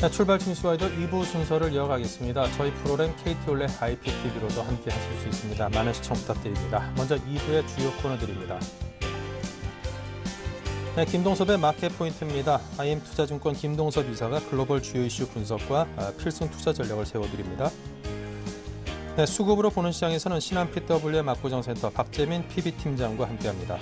네, 출발 징수 아이돌 2부 순서를 이어가겠습니다. 저희 프로그램 KT올레 IPTV로도 함께 하실 수 있습니다. 많은 시청 부탁드립니다. 먼저 2부의 주요 코너들입니다. 네, 김동섭의 마켓 포인트입니다. IM투자증권 김동섭 이사가 글로벌 주요 이슈 분석과 필승 투자 전략을 세워드립니다. 네, 수급으로 보는 시장에서는 신한 PW의 압구정센터 박재민 PB팀장과 함께합니다.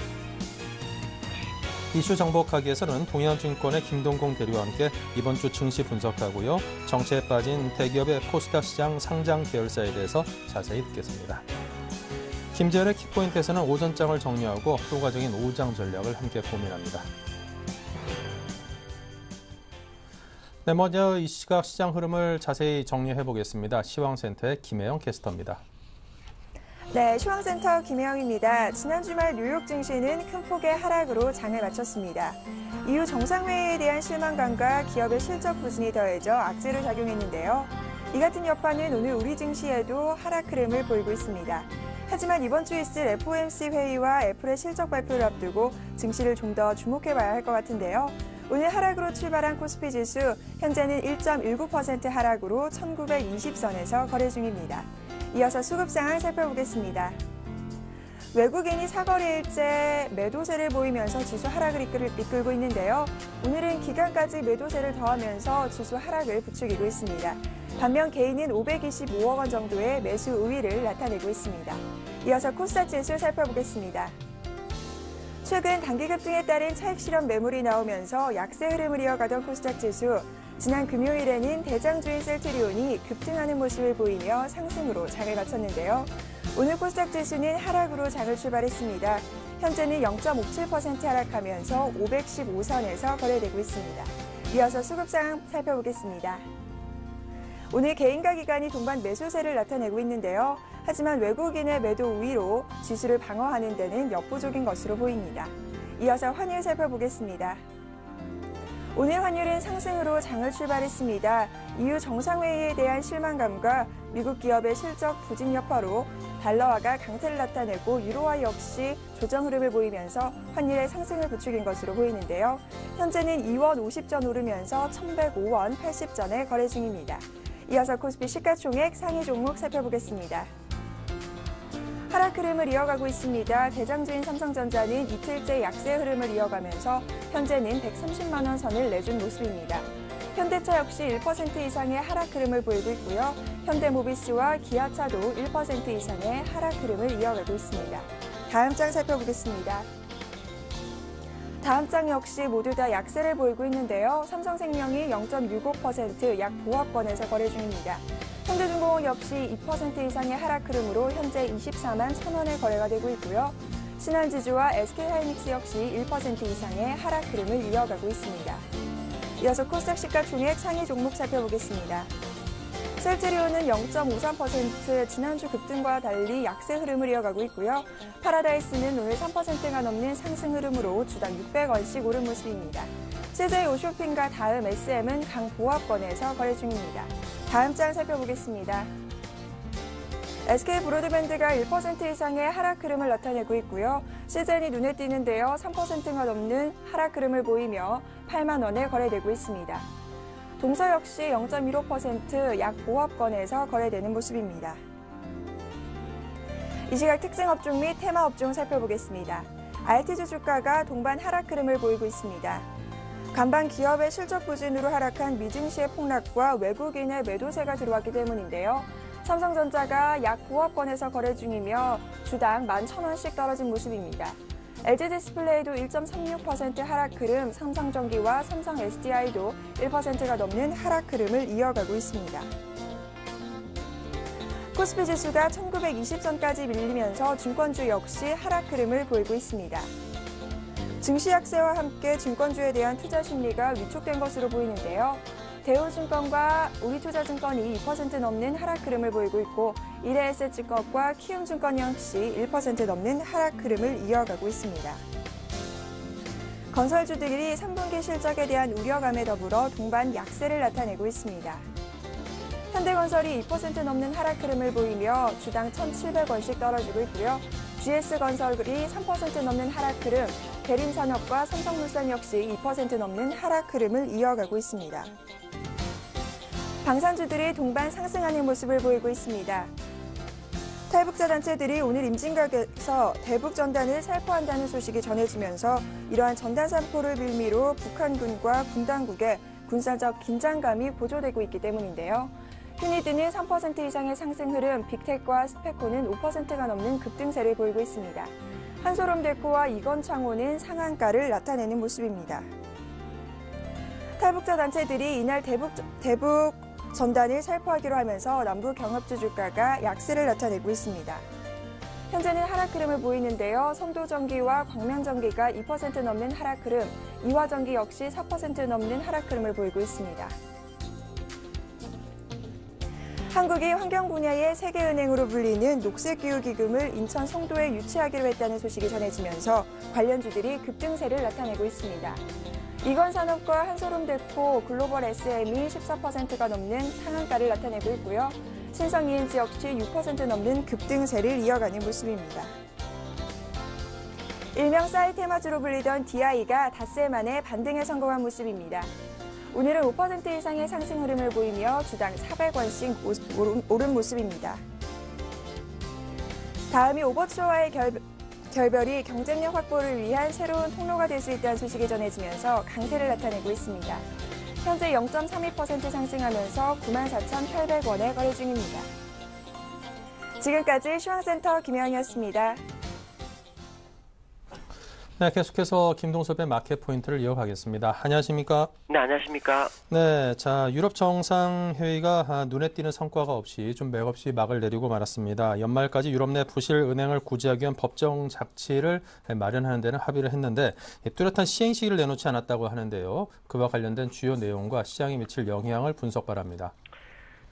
이슈 정보하기에서는 동양증권의 김동공 대리와 함께 이번 주 증시 분석하고요. 정체에 빠진 대기업의 코스닥 시장 상장 계열사에 대해서 자세히 듣겠습니다. 김재열의 키포인트에서는 오전장을 정리하고 효과적인 오후장 전략을 함께 고민합니다. 네, 먼저 이 시각 시장 흐름을 자세히 정리해 보겠습니다. 시황센터의 김혜영 캐스터입니다. 네, 시황센터 김혜영입니다. 지난 주말 뉴욕 증시는 큰 폭의 하락으로 장을 마쳤습니다. 이후 정상회의에 대한 실망감과 기업의 실적 부진이 더해져 악재로 작용했는데요. 이 같은 여파는 오늘 우리 증시에도 하락 흐름을 보이고 있습니다. 하지만 이번 주 있을 FOMC 회의와 애플의 실적 발표를 앞두고 증시를 좀 더 주목해봐야 할 것 같은데요. 오늘 하락으로 출발한 코스피 지수, 현재는 1.19% 하락으로 1920선에서 거래 중입니다. 이어서 수급 상황 살펴보겠습니다. 외국인이 사거래일째 매도세를 보이면서 지수 하락을 이끌고 있는데요. 오늘은 기간까지 매도세를 더하면서 지수 하락을 부추기고 있습니다. 반면 개인은 525억 원 정도의 매수 우위를 나타내고 있습니다. 이어서 코스닥 지수 살펴보겠습니다. 최근 단기 급등에 따른 차익 실현 매물이 나오면서 약세 흐름을 이어가던 코스닥 지수, 지난 금요일에는 대장주인 셀트리온이 급등하는 모습을 보이며 상승으로 장을 마쳤는데요. 오늘 코스닥 지수는 하락으로 장을 출발했습니다. 현재는 0.57% 하락하면서 515선에서 거래되고 있습니다. 이어서 수급 상황 살펴보겠습니다. 오늘 개인과 기관이 동반 매수세를 나타내고 있는데요. 하지만 외국인의 매도 우위로 지수를 방어하는 데는 역부족인 것으로 보입니다. 이어서 환율 살펴보겠습니다. 오늘 환율은 상승으로 장을 출발했습니다. 이후 정상회의에 대한 실망감과 미국 기업의 실적 부진 여파로 달러화가 강세를 나타내고 유로화 역시 조정 흐름을 보이면서 환율의 상승을 부추긴 것으로 보이는데요. 현재는 2원 50전 오르면서 1105원 80전에 거래 중입니다. 이어서 코스피 시가총액 상위 종목 살펴보겠습니다. 하락 흐름을 이어가고 있습니다. 대장주인 삼성전자는 이틀째 약세 흐름을 이어가면서 현재는 130만 원 선을 내준 모습입니다. 현대차 역시 1% 이상의 하락 흐름을 보이고 있고요. 현대모비스와 기아차도 1% 이상의 하락 흐름을 이어가고 있습니다. 다음 장 살펴보겠습니다. 다음 장 역시 모두 다 약세를 보이고 있는데요. 삼성생명이 0.65% 약 보합권에서 거래 중입니다. 현대중공업 역시 2% 이상의 하락 흐름으로 현재 24만 1,000원에 거래가 되고 있고요. 신한지주와 SK하이닉스 역시 1% 이상의 하락 흐름을 이어가고 있습니다. 이어서 코스닥 시가총액 상위 종목 살펴보겠습니다. 셀트리온은 0.53% 지난주 급등과 달리 약세 흐름을 이어가고 있고요. 파라다이스는 오늘 3%가 넘는 상승 흐름으로 주당 600원씩 오른 모습입니다. CJ 오쇼핑과 다음 SM은 강보합권에서 거래 중입니다. 다음 장 살펴보겠습니다. SK브로드밴드가 1% 이상의 하락 흐름을 나타내고 있고요. CJ는 눈에 띄는데요. 3%가 넘는 하락 흐름을 보이며 8만 원에 거래되고 있습니다. 동서 역시 0.15% 약 보합권에서 거래되는 모습입니다. 이 시각 특징 업종 및 테마 업종 살펴보겠습니다. IT주 주가가 동반 하락 흐름을 보이고 있습니다. 간반 기업의 실적 부진으로 하락한 미증시의 폭락과 외국인의 매도세가 들어왔기 때문인데요. 삼성전자가 약 보합권에서 거래 중이며 주당 11,000원씩 떨어진 모습입니다. LG디스플레이도 1.36% 하락 흐름, 삼성전기와 삼성 SDI도 1%가 넘는 하락 흐름을 이어가고 있습니다. 코스피 지수가 1920선까지 밀리면서 증권주 역시 하락 흐름을 보이고 있습니다. 증시 약세와 함께 증권주에 대한 투자 심리가 위축된 것으로 보이는데요. 대우증권과 우리투자증권이 2% 넘는 하락 흐름을 보이고 있고 일해에셋증권과 키움증권 역시 1% 넘는 하락 흐름을 이어가고 있습니다. 건설주들이 3분기 실적에 대한 우려감에 더불어 동반 약세를 나타내고 있습니다. 현대건설이 2% 넘는 하락 흐름을 보이며 주당 1,700원씩 떨어지고 있고요. GS건설이 3% 넘는 하락 흐름, 대림산업과 삼성물산 역시 2% 넘는 하락 흐름을 이어가고 있습니다. 방산주들이 동반 상승하는 모습을 보이고 있습니다. 탈북자 단체들이 오늘 임진각에서 대북 전단을 살포한다는 소식이 전해지면서 이러한 전단 살포를 빌미로 북한군과 군 당국의 군사적 긴장감이 고조되고 있기 때문인데요. 휴니드는 3% 이상의 상승 흐름, 빅텍과 스페코는 5%가 넘는 급등세를 보이고 있습니다. 한솔홈데코와 이건창호는 상한가를 나타내는 모습입니다. 탈북자 단체들이 이날 대북 전단을 살포하기로 하면서 남부 경합주 주가가 약세를 나타내고 있습니다. 현재는 하락 흐름을 보이는데요. 성도전기와 광명전기가 2% 넘는 하락 흐름, 이화전기 역시 4% 넘는 하락 흐름을 보이고 있습니다. 한국이 환경 분야의 세계은행으로 불리는 녹색기후기금을 인천 송도에 유치하기로 했다는 소식이 전해지면서 관련주들이 급등세를 나타내고 있습니다. 이건산업과 한솔홈데코, 글로벌 SM이 14%가 넘는 상한가를 나타내고 있고요. 신성ENG 역시 6% 넘는 급등세를 이어가는 모습입니다. 일명 싸이 테마주로 불리던 DI가 닷새 만에 반등에 성공한 모습입니다. 오늘은 5% 이상의 상승 흐름을 보이며 주당 400원씩 오른 모습입니다. 다음이 오버추어와의 결별이 경쟁력 확보를 위한 새로운 통로가 될 수 있다는 소식이 전해지면서 강세를 나타내고 있습니다. 현재 0.32% 상승하면서 94,800원에 거래 중입니다. 지금까지 시황센터 김혜영이었습니다. 네, 계속해서 김동섭의 마켓 포인트를 이어가겠습니다. 안녕하십니까? 네, 안녕하십니까? 네, 자, 유럽 정상회의가 눈에 띄는 성과가 없이 좀 맥없이 막을 내리고 말았습니다. 연말까지 유럽 내 부실 은행을 구제하기 위한 법정 장치를 마련하는 데는 합의를 했는데 뚜렷한 시행 시기를 내놓지 않았다고 하는데요. 그와 관련된 주요 내용과 시장에 미칠 영향을 분석 바랍니다.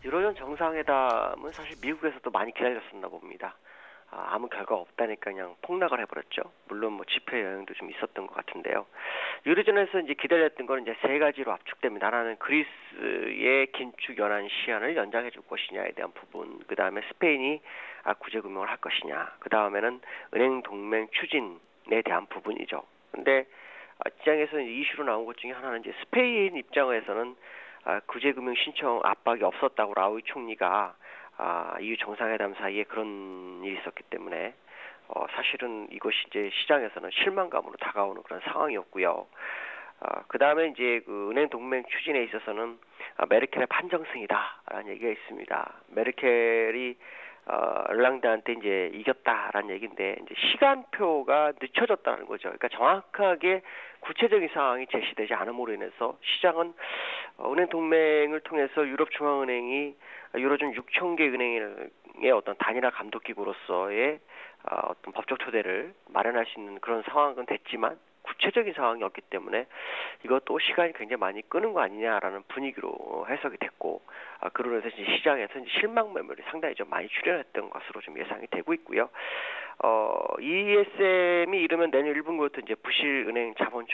유로존 정상회담은 사실 미국에서도 많이 기다렸었나 봅니다. 아무 결과 없다니까 그냥 폭락을 해버렸죠. 물론 뭐 지표 영향도 좀 있었던 것 같은데요. 유로존에서 이제 기다렸던 건 이제 세 가지로 압축됩니다. 하나는 그리스의 긴축 연한 시한을 연장해 줄 것이냐에 대한 부분, 그 다음에 스페인이 구제 금융을 할 것이냐, 그 다음에는 은행 동맹 추진에 대한 부분이죠. 근데 시장에서 이슈로 나온 것 중에 하나는 이제 스페인 입장에서는 구제 금융 신청 압박이 없었다고 라우이 총리가 EU 정상회담 사이에 그런 일이 있었기 때문에 사실은 이것이 이제 시장에서는 실망감으로 다가오는 그런 상황이었고요. 그 다음에 이제 그 은행 동맹 추진에 있어서는 메르켈의 판정승이다라는 얘기가 있습니다. 메르켈이 르랑드한테 이제 이겼다라는 얘기인데 이제 시간표가 늦춰졌다는 거죠. 그러니까 정확하게 구체적인 상황이 제시되지 않음으로 인해서 시장은 은행 동맹을 통해서 유럽 중앙은행이 유로존 6,000개 은행의 어떤 단일화 감독기구로서의 어떤 법적 토대를 마련할 수 있는 그런 상황은 됐지만 구체적인 상황이 없기 때문에 이것도 시간이 굉장히 많이 끄는 거 아니냐라는 분위기로 해석이 됐고 그로 인해서 이제 시장에서 이제 실망 매물이 상당히 좀 많이 출현했던 것으로 좀 예상이 되고 있고요. ESM이 이르면 내년 1분기부터 이제 부실 은행 자본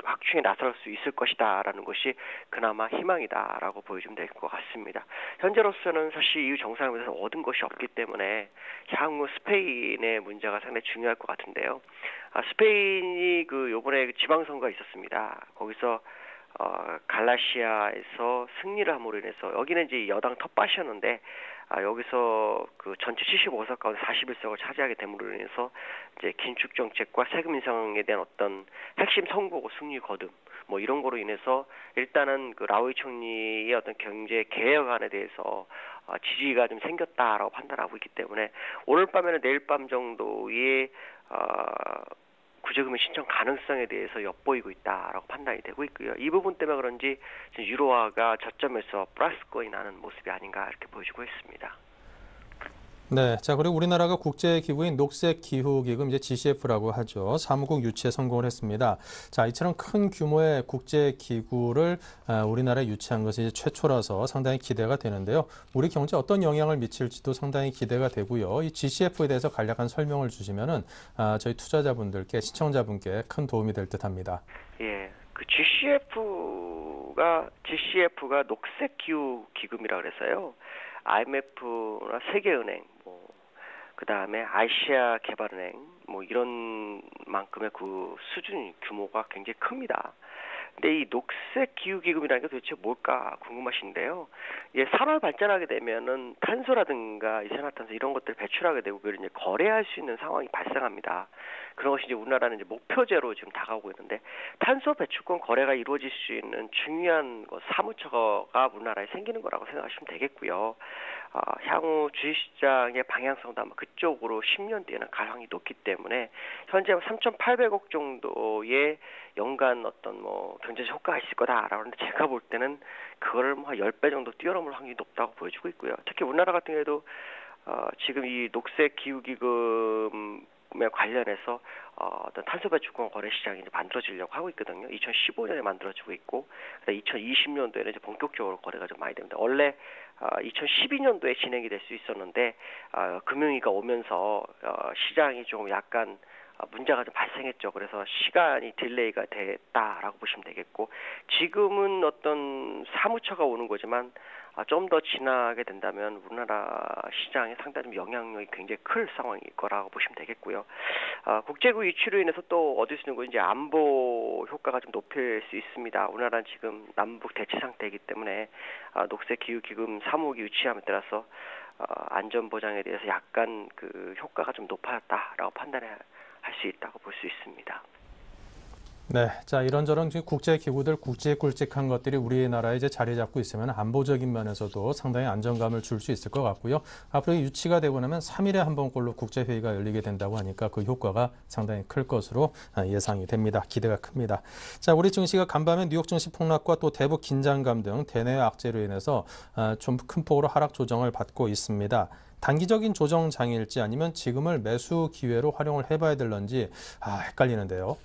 확충에 나설 수 있을 것이다라는 것이 그나마 희망이다라고 보여주면 될 것 같습니다. 현재로서는 사실 EU 정상회담에서 얻은 것이 없기 때문에 향후 스페인의 문제가 상당히 중요할 것 같은데요. 스페인이 요번에 지방선거가 있었습니다. 거기서 갈라시아에서 승리를 함으로 인해서 여기는 이제 여당 텃밭이었는데 여기서 그 전체 75석 가운데 41석을 차지하게 됨으로 인해서 이제 긴축 정책과 세금 인상에 대한 어떤 핵심 선거고 승리 거듭 뭐 이런 거로 인해서 일단은 그 라우이 총리의 어떤 경제 개혁안에 대해서 지지가 좀 생겼다라고 판단하고 있기 때문에 오늘 밤에는 내일 밤 정도의 구제금융 신청 가능성에 대해서 엿보이고 있다라고 판단이 되고 있고요. 이 부분 때문에 그런지 유로화가 저점에서 플러스권이 나는 모습이 아닌가 이렇게 보여주고 있습니다. 네, 자 그리고 우리나라가 국제기구인 녹색기후기금 이제 GCF라고 하죠. 사무국 유치에 성공을 했습니다. 자 이처럼 큰 규모의 국제기구를 우리나라에 유치한 것이 이제 최초라서 상당히 기대가 되는데요. 우리 경제에 어떤 영향을 미칠지도 상당히 기대가 되고요. 이 GCF에 대해서 간략한 설명을 주시면은 저희 투자자분들께 시청자분께 큰 도움이 될 듯합니다. 예, 그 GCF가 녹색기후기금이라 그래서요. IMF나 세계은행, 그 다음에 아시아 개발은행, 이런 만큼의 그 수준 규모가 굉장히 큽니다. 근데 이 녹색 기후 기금이라는 게 도대체 뭘까 궁금하신데요. 예, 산업이 발전하게 되면은 탄소라든가 이산화탄소 이런 것들을 배출하게 되고 그걸 이제 거래할 수 있는 상황이 발생합니다. 그런 것이 이제 우리나라는 이제 목표제로 지금 다가오고 있는데 탄소 배출권 거래가 이루어질 수 있는 중요한 사무처가 우리나라에 생기는 거라고 생각하시면 되겠고요. 향후 주식시장의 방향성도 아마 그쪽으로 10년 뒤에는 갈 확률이 높기 때문에 현재 3,800억 정도의 연간 어떤 경제적 효과가 있을 거다라고 하는데 제가 볼 때는 그거를 한 10배 정도 뛰어넘을 확률이 높다고 보여지고 있고요. 특히 우리나라 같은 경우에도 지금 이 녹색 기후기금에 관련해서 어떤 탄소 배출권 거래 시장이 이제 만들어지려고 하고 있거든요. 2015년에 만들어지고 있고 2020년도에는 이제 본격적으로 거래가 좀 많이 됩니다. 원래 2012년도에 진행이 될 수 있었는데 금융위기가 오면서 시장이 조금 약간 문제가 좀 발생했죠. 그래서 시간이 딜레이가 됐다라고 보시면 되겠고 지금은 어떤 사무처가 오는 거지만 좀 더 지나게 된다면 우리나라 시장에 상당히 영향력이 굉장히 클 상황일 거라고 보시면 되겠고요. 국제구 이슈로 인해서 또 얻을 수 있는 건 이제 안보 효과가 좀 높일 수 있습니다. 우리나라는 지금 남북 대치 상태이기 때문에 녹색 기후 기금 사무국이 유치함에 따라서 안전 보장에 대해서 약간 그 효과가 좀 높아졌다라고 판단할 수 있다고 볼 수 있습니다. 네, 자 이런저런 국제 기구들 굵직굵직한 것들이 우리나라에 이제 자리 잡고 있으면 안보적인 면에서도 상당히 안정감을 줄 수 있을 것 같고요. 앞으로 유치가 되고 나면 3일에 한 번꼴로 국제 회의가 열리게 된다고 하니까 그 효과가 상당히 클 것으로 예상이 됩니다. 기대가 큽니다. 자, 우리 증시가 간밤에 뉴욕 증시 폭락과 또 대북 긴장감 등 대내외 악재로 인해서 좀 큰 폭으로 하락 조정을 받고 있습니다. 단기적인 조정 장일지 아니면 지금을 매수 기회로 활용을 해봐야 될런지 헷갈리는데요.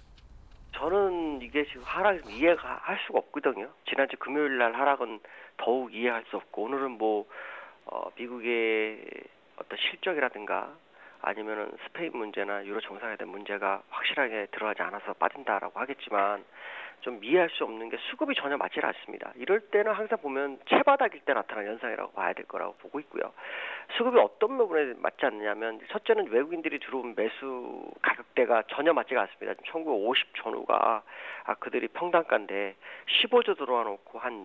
저는 이게 지금 하락이 이해가 할 수가 없거든요. 지난주 금요일 날 하락은 더욱 이해할 수 없고 오늘은 미국의 어떤 실적이라든가 아니면은 스페인 문제나 유로 정상회담 문제가 확실하게 드러나지 않아서 빠진다라고 하겠지만 좀 이해할 수 없는 게 수급이 전혀 맞지 않습니다. 이럴 때는 항상 보면 채바닥일 때 나타나는 현상이라고 봐야 될 거라고 보고 있고요. 수급이 어떤 부분에 맞지 않느냐면 첫째는 외국인들이 들어온 매수 가격대가 전혀 맞지가 않습니다. 1950 전후가 그들이 평단가인데 15조 들어와 놓고 한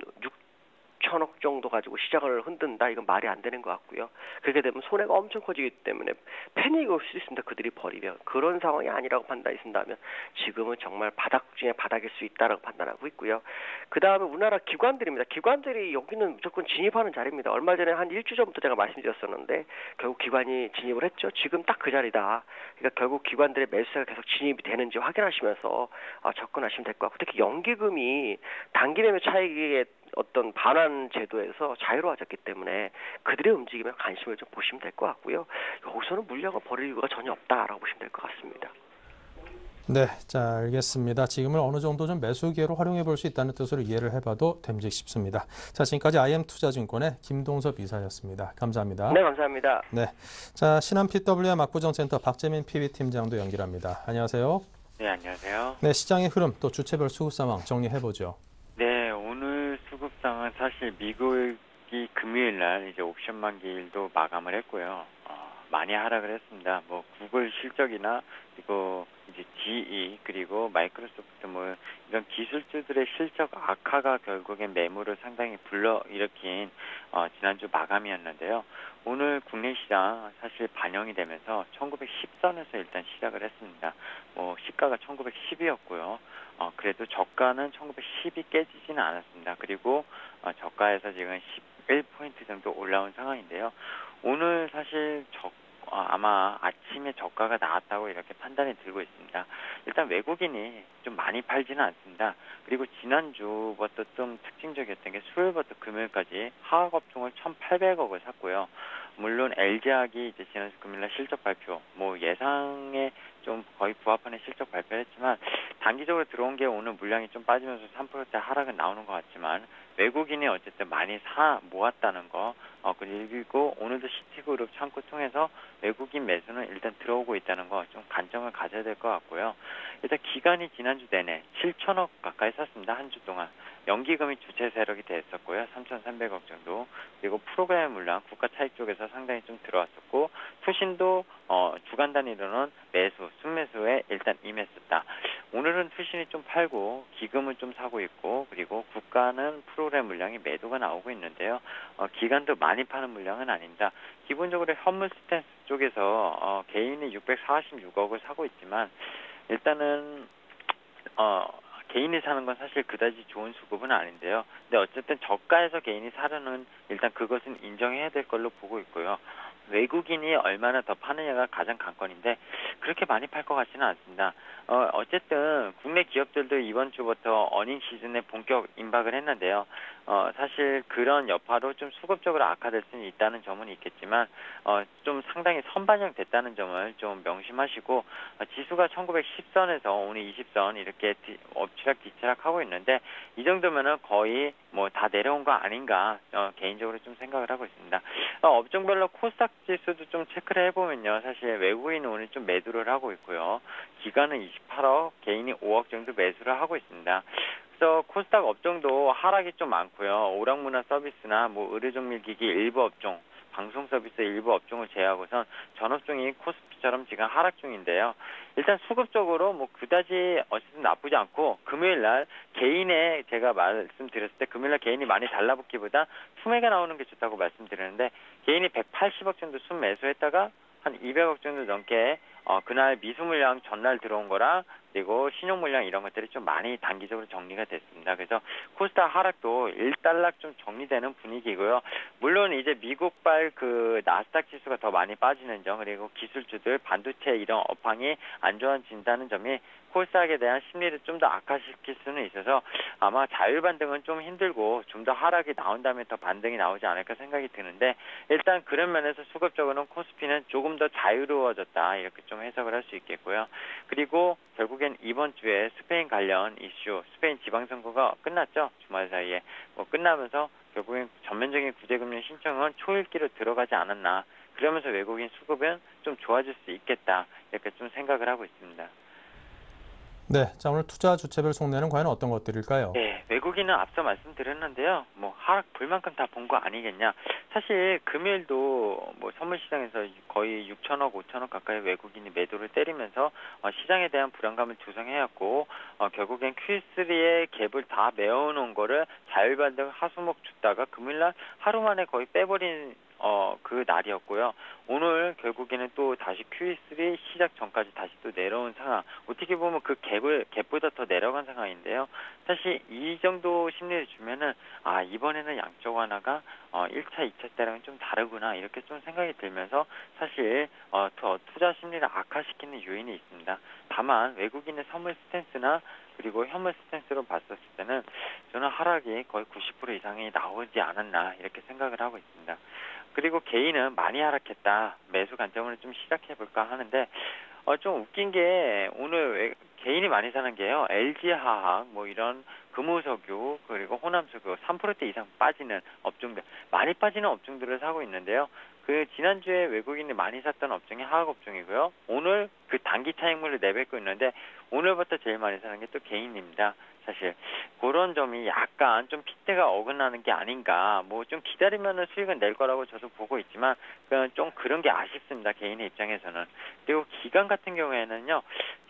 6천억 정도 가지고 시장을 흔든다. 이건 말이 안 되는 것 같고요. 그렇게 되면 손해가 엄청 커지기 때문에 패닉이 올 수 있습니다. 그들이 버리면. 그런 상황이 아니라고 판단이 쓴다면 지금은 정말 바닥 중에 바닥일 수 있다라고 판단하고 있고요. 그 다음에 우리나라 기관들입니다. 기관들이 여기는 무조건 진입하는 자리입니다. 얼마 전에 한 일주 전부터 제가 말씀드렸었는데 결국 기관이 진입을 했죠. 지금 딱 그 자리다. 그러니까 결국 기관들의 매수세가 계속 진입이 되는지 확인하시면서 접근하시면 될 것 같고 특히 연기금이 단기 매매 차익의 어떤 반환 제도에서 자유로워졌기 때문에 그들의 움직임에 관심을 좀 보시면 될 것 같고요. 여기서는 물량을 버릴 이유가 전혀 없다라고 보시면 될 것 같습니다. 네, 자 알겠습니다. 지금을 어느 정도 좀 매수 기회로 활용해 볼 수 있다는 뜻으로 이해를 해봐도 됨직 싶습니다. 자, 지금까지 IM투자증권의 김동섭 이사였습니다. 감사합니다. 네, 감사합니다. 네, 자 신한 PWM 압구정센터 박재민 PB팀장도 연결합니다. 안녕하세요. 네, 안녕하세요. 네, 시장의 흐름 또 주체별 수급 상황 정리해 보죠. 네, 오늘 수급상은 사실 미국이 금요일 날 이제 옵션 만기일도 마감을 했고요. 많이 하락을 했습니다. 구글 실적이나 그리고 이제 GE 그리고 마이크로소프트 이런 기술주들의 실적 악화가 결국엔 매물을 상당히 불러일으킨 지난주 마감이었는데요. 오늘 국내 시장 사실 반영이 되면서 1910선에서 일단 시작을 했습니다. 시가가 1910이었고요. 그래도 저가는 1910이 깨지지는 않았습니다. 그리고 저가에서 지금 11포인트 정도 올라온 상황인데요. 오늘 사실 아마 아침에 저가가 나왔다고 이렇게 판단이 들고 있습니다. 일단 외국인이 좀 많이 팔지는 않습니다. 그리고 지난주부터 좀 특징적이었던 게 수요일부터 금요일까지 화학업종을 1,800억을 샀고요. 물론 LG화학이 이제 지난주 금요일날 실적 발표, 예상에 좀 거의 부합하는 실적 발표를 했지만 단기적으로 들어온 게 오늘 물량이 좀 빠지면서 3%대 하락은 나오는 것 같지만 외국인이 어쨌든 많이 모았다는 거 그리고 오늘도 시티그룹 창구 통해서 외국인 매수는 일단 들어오고 있다는 거 좀 관점을 가져야 될 것 같고요. 일단 기간이 지난주 내내 7천억 가까이 샀습니다. 한 주 동안. 연기금이 주체 세력이 됐었고요. 3,300억 정도. 그리고 프로그램 물량 국가 차익 쪽에서 상당히 좀 들어왔었고 투신도 주간 단위로는 매수, 순매수에 일단 임했었다. 오늘은 투신이 좀 팔고 기금은 좀 사고 있고 그리고 국가는 프로그램 물량이 매도가 나오고 있는데요. 기관도 많이 파는 물량은 아닙니다. 기본적으로 현물 스탠스 쪽에서 개인이 646억을 사고 있지만 일단은 개인이 사는 건 사실 그다지 좋은 수급은 아닌데요. 근데 어쨌든 저가에서 개인이 사려는 일단 그것은 인정해야 될 걸로 보고 있고요. 외국인이 얼마나 더 파느냐가 가장 관건인데 그렇게 많이 팔 것 같지는 않습니다. 어쨌든 국내 기업들도 이번 주부터 어닝 시즌에 본격 임박을 했는데요. 사실 그런 여파로 좀 수급적으로 악화될 수는 있다는 점은 있겠지만 좀 상당히 선반영 됐다는 점을 좀 명심하시고 지수가 1910선에서 오늘 20선 이렇게 엎치락 뒤치락 하고 있는데 이 정도면은 거의 뭐 다 내려온 거 아닌가 개인적으로 좀 생각을 하고 있습니다. 업종별로 코스닥 지수도 좀 체크를 해보면요. 사실 외국인은 오늘 좀 매도를 하고 있고요. 기관은 28억, 개인이 5억 정도 매수를 하고 있습니다. 그래서 코스닥 업종도 하락이 좀 많고요. 오락문화 서비스나 뭐 의료정밀기기 일부 업종, 방송 서비스 일부 업종을 제외하고선 전 업종이 코스피처럼 지금 하락 중인데요. 일단 수급적으로 뭐 그다지 어쨌든 나쁘지 않고 금요일 날 개인의 제가 말씀드렸을 때 금요일 날 개인이 많이 달라붙기보다 순매가 나오는 게 좋다고 말씀드렸는데 개인이 180억 정도 순매수했다가 한 200억 정도 넘게 그날 미수 물량 전날 들어온 거랑 그리고 신용 물량 이런 것들이 좀 많이 단기적으로 정리가 됐습니다. 그래서 코스닥 하락도 일단락 좀 정리되는 분위기고요. 물론 이제 미국발 그 나스닥 지수가 더 많이 빠지는 점 그리고 기술주들 반도체 이런 업황이 안 좋아진다는 점이 코스닥에 대한 심리를 좀 더 악화시킬 수는 있어서 아마 자율 반등은 좀 힘들고 좀 더 하락이 나온 다음에 더 반등이 나오지 않을까 생각이 드는데 일단 그런 면에서 수급적으로는 코스피는 조금 더 자유로워졌다 이렇게 좀 해석을 할 수 있겠고요. 그리고 결국엔 이번 주에 스페인 관련 이슈, 스페인 지방선거가 끝났죠. 주말 사이에 끝나면서 결국엔 전면적인 구제금리 신청은 초읽기로 들어가지 않았나. 그러면서 외국인 수급은 좀 좋아질 수 있겠다 이렇게 좀 생각을 하고 있습니다. 네, 자 오늘 투자 주체별 속내는 과연 어떤 것들일까요? 네, 외국인은 앞서 말씀드렸는데요. 뭐 하락 불만큼 다 본 거 아니겠냐. 사실 금요일도 뭐 선물 시장에서 거의 6천억, 5천억 가까이 외국인이 매도를 때리면서 시장에 대한 불안감을 조성해왔고 결국엔 Q3의 갭을 다 메워놓은 거를 자율반등 하수목 줬다가 금요일날 하루 만에 거의 빼버린 그 날이었고요. 오늘 결국에는 또 다시 QE3 시작 전까지 다시 또 내려온 상황. 어떻게 보면 그 갭보다 더 내려간 상황인데요. 사실 이 정도 심리를 주면은 이번에는 양쪽 하나가 1차, 2차 때랑은 좀 다르구나 이렇게 좀 생각이 들면서 사실 투자 심리를 악화시키는 요인이 있습니다. 다만 외국인의 선물 스탠스나 그리고 현물 스탠스로 봤었을 때는 저는 하락이 거의 90% 이상이 나오지 않았나 이렇게 생각을 하고 있습니다. 그리고 개인은 많이 하락했다. 매수 관점으로 좀 시작해볼까 하는데 좀 웃긴 게 오늘 개인이 많이 사는 게요. LG화학 뭐 이런 금호석유 그리고 호남석유 3%대 이상 빠지는 업종들 많이 빠지는 업종들을 사고 있는데요. 그 지난주에 외국인이 많이 샀던 업종이 화학 업종이고요. 오늘 그 단기 차익물을 내뱉고 있는데 오늘부터 제일 많이 사는 게 또 개인입니다. 사실 그런 점이 약간 좀 핏대가 어긋나는 게 아닌가. 뭐 좀 기다리면은 수익은 낼 거라고 저도 보고 있지만 좀 그런 게 아쉽습니다. 개인의 입장에서는. 그리고 기관 같은 경우에는요.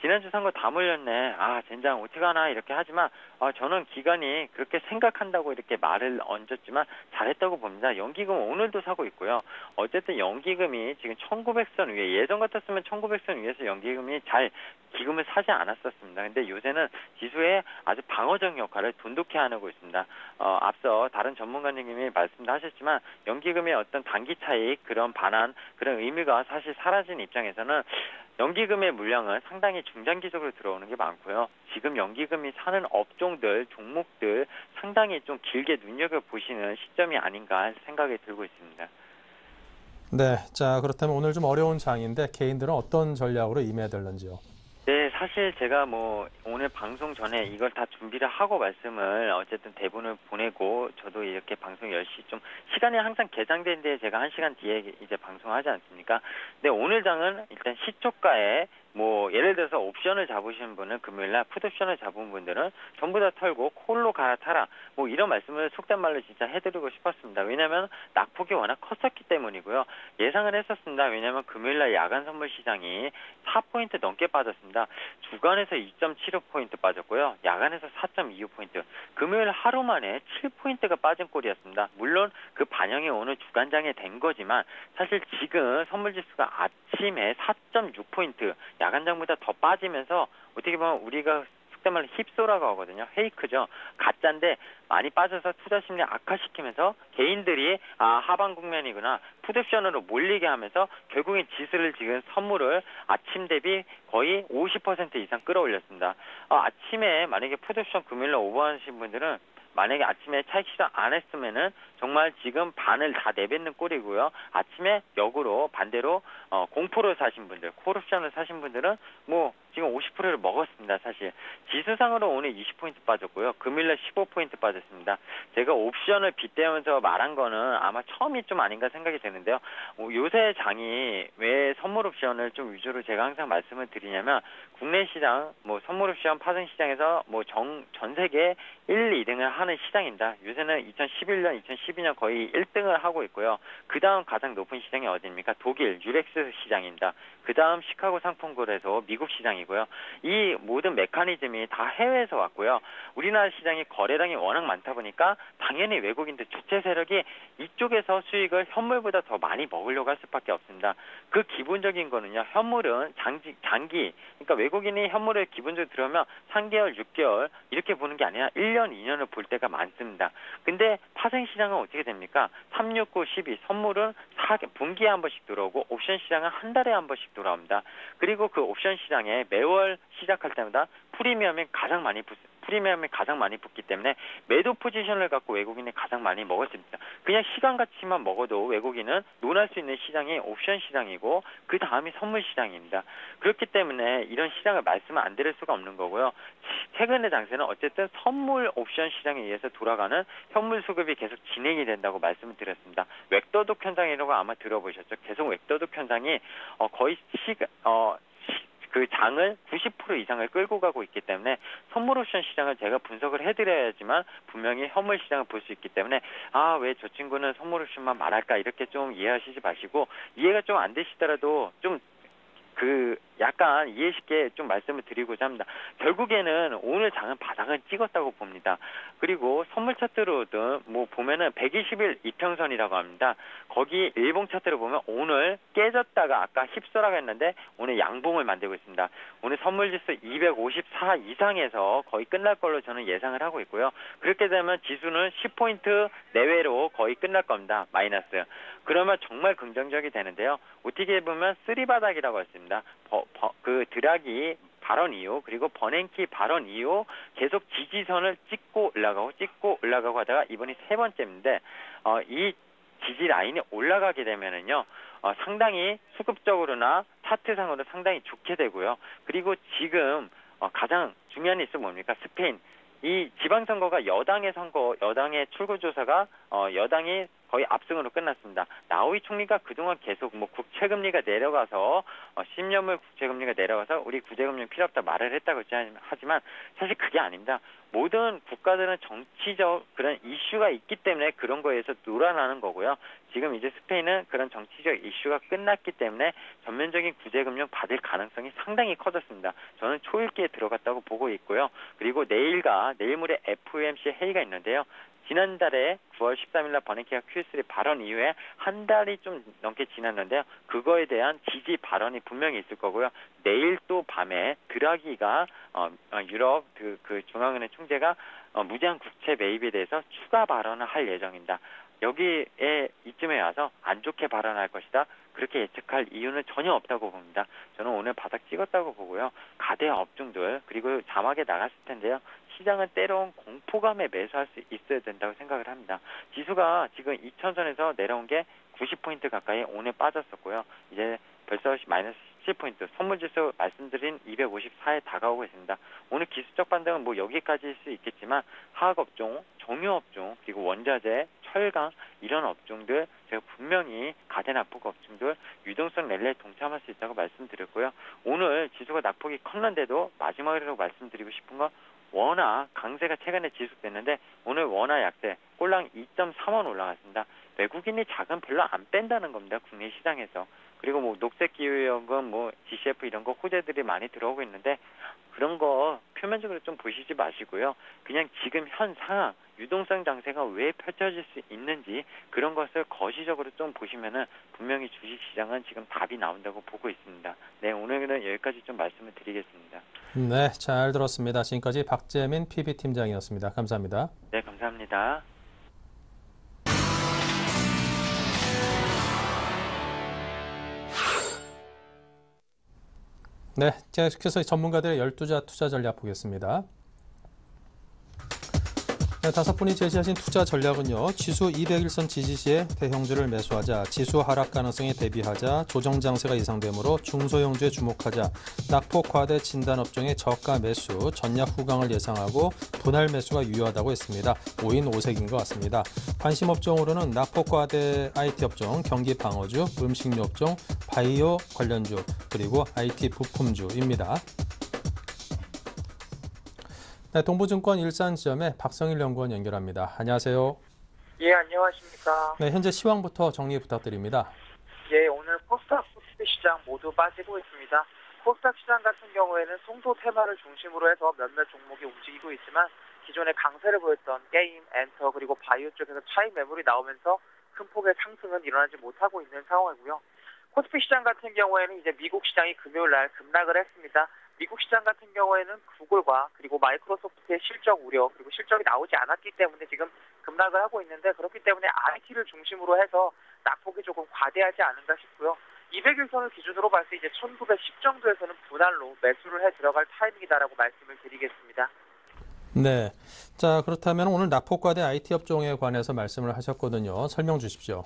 지난주 산 거 다 물렸네. 젠장 어떡하나 이렇게 하지만 저는 기관이 그렇게 생각한다고 이렇게 말을 얹었지만 잘했다고 봅니다. 연기금 오늘도 사고 있고요. 어쨌든 연기금이 지금 1900선 위에 예전 같았으면 1900선 위에서 연기금이 잘 기금을 사지 않았었습니다. 근데 요새는 지수에 아주 방어적 역할을 돈독히 하고 있습니다. 앞서 다른 전문가님이 말씀도 하셨지만 연기금의 어떤 단기 차익 그런 반환 그런 의미가 사실 사라진 입장에서는 연기금의 물량은 상당히 중장기적으로 들어오는 게 많고요. 지금 연기금이 사는 업종들, 종목들 상당히 좀 길게 눈여겨보시는 시점이 아닌가 생각이 들고 있습니다. 네, 자 그렇다면 오늘 좀 어려운 장인데 개인들은 어떤 전략으로 임해야 될는지요? 네, 사실 제가 오늘 방송 전에 이걸 다 준비를 하고 말씀을 어쨌든 대본을 보내고 저도 이렇게 방송 10시 좀 시간이 항상 개장된 데에 제가 1시간 뒤에 이제 방송하지 않습니까? 근데 오늘 장은 일단 시초가에 뭐 예를 들어서 옵션을 잡으신 분은 금요일날 풋옵션을 잡은 분들은 전부 다 털고 콜로 갈아타라 뭐 이런 말씀을 속된 말로 진짜 해드리고 싶었습니다. 왜냐하면 낙폭이 워낙 컸었기 때문이고요. 예상을 했었습니다. 왜냐하면 금요일날 야간 선물 시장이 4포인트 넘게 빠졌습니다. 주간에서 2.75포인트 빠졌고요. 야간에서 4.25포인트. 금요일 하루 만에 7포인트가 빠진 꼴이었습니다. 물론 그 반영이 오늘 주간장에 된 거지만 사실 지금 선물지수가 아침에 4.6포인트 야간장보다 더 빠지면서 어떻게 보면 우리가 속된 말로 힙소라고 하거든요. 페이크죠. 가짜인데 많이 빠져서 투자 심리 악화시키면서 개인들이 하방 국면이구나 풋옵션으로 몰리게 하면서 결국엔 지수를 지금 선물을 아침 대비 거의 50% 이상 끌어올렸습니다. 아침에 만약에 풋옵션 금요일날 오버하신 분들은 만약에 아침에 차익 실현 안 했으면은 정말 지금 반을 다 내뱉는 꼴이고요. 아침에 역으로 반대로 공포를 사신 분들, 콜옵션을 사신 분들은 뭐 지금 50%를 먹었습니다. 사실 지수상으로 오늘 20포인트 빠졌고요. 금요일날 15포인트 빠졌습니다. 제가 옵션을 빗대면서 말한 거는 아마 처음이 좀 아닌가 생각이 되는데요. 요새 장이 왜 선물 옵션을 좀 위주로 제가 항상 말씀을 드리냐면 국내 시장, 뭐 선물 옵션 파생 시장에서 뭐 전 세계 1, 2등을 하는 시장입니다. 요새는 2011년, 2012년 거의 1등을 하고 있고요. 그 다음 가장 높은 시장이 어디입니까? 독일 유렉스 시장입니다. 그 다음 시카고 상품거래소 미국 시장이고요. 이 모든 메커니즘이 다 해외에서 왔고요. 우리나라 시장이 거래량이 워낙 많다 보니까 당연히 외국인들 주체 세력이 이쪽에서 수익을 현물보다 더 많이 먹으려고 할 수밖에 없습니다. 그 기본적인 거는요. 현물은 장기 그러니까 외국인이 현물을 기본적으로 들어오면 3개월, 6개월 이렇게 보는 게 아니라 1년, 2년을 볼 때가 많습니다. 근데 파생시장은 어떻게 됩니까? 3, 6, 9, 12 선물은 분기에 한 번씩 들어오고 옵션 시장은 한 달에 한 번씩 돌아옵니다. 그리고 그 옵션 시장에 매월 시작할 때마다 프리미엄이 가장 많이 붙기 때문에 매도 포지션을 갖고 외국인이 가장 많이 먹었습니다. 그냥 시간 가치만 먹어도 외국인은 논할 수 있는 시장이 옵션 시장이고 그 다음이 선물 시장입니다. 그렇기 때문에 이런 시장을 말씀을 안 드릴 수가 없는 거고요. 최근의 장세는 어쨌든 선물 옵션 시장에 의해서 돌아가는 현물 수급이 계속 진행이 된다고 말씀을 드렸습니다. 웹도둑 현상이라고 아마 들어보셨죠. 계속 웹도둑 현상이 거의 그 장을 90% 이상을 끌고 가고 있기 때문에 선물 옵션 시장을 제가 분석을 해드려야지만 분명히 현물 시장을 볼 수 있기 때문에 왜 저 친구는 선물 옵션만 말할까 이렇게 좀 이해하시지 마시고 이해가 좀 안 되시더라도 좀 약간 이해 쉽게 좀 말씀을 드리고자 합니다. 결국에는 오늘 장은 바닥을 찍었다고 봅니다. 그리고 선물 차트로든 뭐 보면은 120일 이평선이라고 합니다. 거기 일봉 차트를 보면 오늘 깨졌다가 아까 힙소라고 했는데 오늘 양봉을 만들고 있습니다. 오늘 선물지수 254 이상에서 거의 끝날 걸로 저는 예상을 하고 있고요. 그렇게 되면 지수는 10포인트 내외로 거의 끝날 겁니다. 마이너스. 그러면 정말 긍정적이 되는데요. 어떻게 보면 쓰리바닥이라고 했습니다. 그 드라기 발언 이후 그리고 버냉키 발언 이후 계속 지지선을 찍고 올라가고 하다가 이번이 세 번째인데 이 지지 라인이 올라가게 되면은요 상당히 수급적으로나 차트상으로 상당히 좋게 되고요. 그리고 지금 가장 중요한 뉴스 뭡니까? 스페인 이 지방선거가 여당의 출구조사가 여당이 거의 압승으로 끝났습니다. 나우이 총리가 그동안 계속 국채금리가 내려가서 10년물 국채금리가 내려가서 우리 구제금리 필요 없다 말을 했다고 하지만 사실 그게 아닙니다. 모든 국가들은 정치적 그런 이슈가 있기 때문에 그런 거에서 놀아나는 거고요. 지금 이제 스페인은 그런 정치적 이슈가 끝났기 때문에 전면적인 구제금융 받을 가능성이 상당히 커졌습니다. 저는 초읽기에 들어갔다고 보고 있고요. 그리고 내일 모레 FOMC 회의가 있는데요. 지난달에 9월 13일 날 버냉키가 Q3 발언 이후에 한 달이 좀 넘게 지났는데요. 그거에 대한 지지 발언이 분명히 있을 거고요. 내일 또 밤에 드라기가 유럽 그 중앙은행 총재가 무제한 국채 매입에 대해서 추가 발언을 할 예정입니다. 여기에 이쯤에 와서 안 좋게 발언할 것이다. 그렇게 예측할 이유는 전혀 없다고 봅니다. 저는 오늘 바닥 찍었다고 보고요. 가대 업종들 그리고 자막에 나갔을 텐데요. 시장은 때로는 공포감에 매수할 수 있어야 된다고 생각을 합니다. 지수가 지금 2000선에서 내려온 게 90포인트 가까이 오늘 빠졌었고요. 이제 벌써 마이너스 10포인트, 선물지수 말씀드린 254에 다가오고 있습니다. 오늘 기술적 반등은 뭐 여기까지일 수 있겠지만 화학업종, 정유업종, 그리고 원자재, 철강 이런 업종들 제가 분명히 가대 낙폭 업종들 유동성 랠리에 동참할 수 있다고 말씀드렸고요. 오늘 지수가 낙폭이 컸는데도 마지막으로 말씀드리고 싶은 건 원화 강세가 최근에 지속됐는데 오늘 원화 약세 꼴랑 2.3원 올라갔습니다. 외국인이 자금 별로 안 뺀다는 겁니다. 국내 시장에서. 그리고 뭐 녹색기후연금, 뭐 GCF 이런 거 호재들이 많이 들어오고 있는데 그런 거 표면적으로 좀 보시지 마시고요. 그냥 지금 현 상황 유동성 장세가 왜 펼쳐질 수 있는지 그런 것을 거시적으로 좀 보시면은 분명히 주식시장은 지금 답이 나온다고 보고 있습니다. 네, 오늘은 여기까지 좀 말씀을 드리겠습니다. 네, 잘 들었습니다. 지금까지 박재민 PB팀장이었습니다. 감사합니다. 네, 감사합니다. 네, 계속해서 전문가들의 12자 투자 전략 보겠습니다. 네, 5분이 제시하신 투자 전략은요. 지수 201선 지지 시에 대형주를 매수하자, 지수 하락 가능성에 대비하자, 조정 장세가 예상되므로 중소형주에 주목하자, 낙폭 과대 진단 업종의 저가 매수, 전략 후강을 예상하고 분할 매수가 유효하다고 했습니다. 5인 5색인 것 같습니다. 관심 업종으로는 낙폭 과대 IT 업종, 경기 방어주, 음식료 업종, 바이오 관련주, 그리고 IT 부품주입니다. 네, 동부증권 일산지점의 박성일 연구원 연결합니다. 안녕하세요. 예, 안녕하십니까. 네, 현재 시황부터 정리 부탁드립니다. 예, 오늘 코스닥 코스피 시장 모두 빠지고 있습니다. 코스닥 시장 같은 경우에는 송도 테마를 중심으로 해서 몇몇 종목이 움직이고 있지만 기존에 강세를 보였던 게임, 엔터 그리고 바이오 쪽에서 차익 매물이 나오면서 큰 폭의 상승은 일어나지 못하고 있는 상황이고요. 코스피 시장 같은 경우에는 이제 미국 시장이 금요일 날 급락을 했습니다. 미국 시장 같은 경우에는 구글과 그리고 마이크로소프트의 실적 우려 그리고 실적이 나오지 않았기 때문에 지금 급락을 하고 있는데 그렇기 때문에 IT를 중심으로 해서 낙폭이 조금 과대하지 않은가 싶고요. 200일선을 기준으로 봤을 때 이제 1910 정도에서는 분할로 매수를 해 들어갈 타이밍이다라고 말씀을 드리겠습니다. 네, 자 그렇다면 오늘 낙폭 과대 IT 업종에 관해서 말씀을 하셨거든요. 설명 주십시오.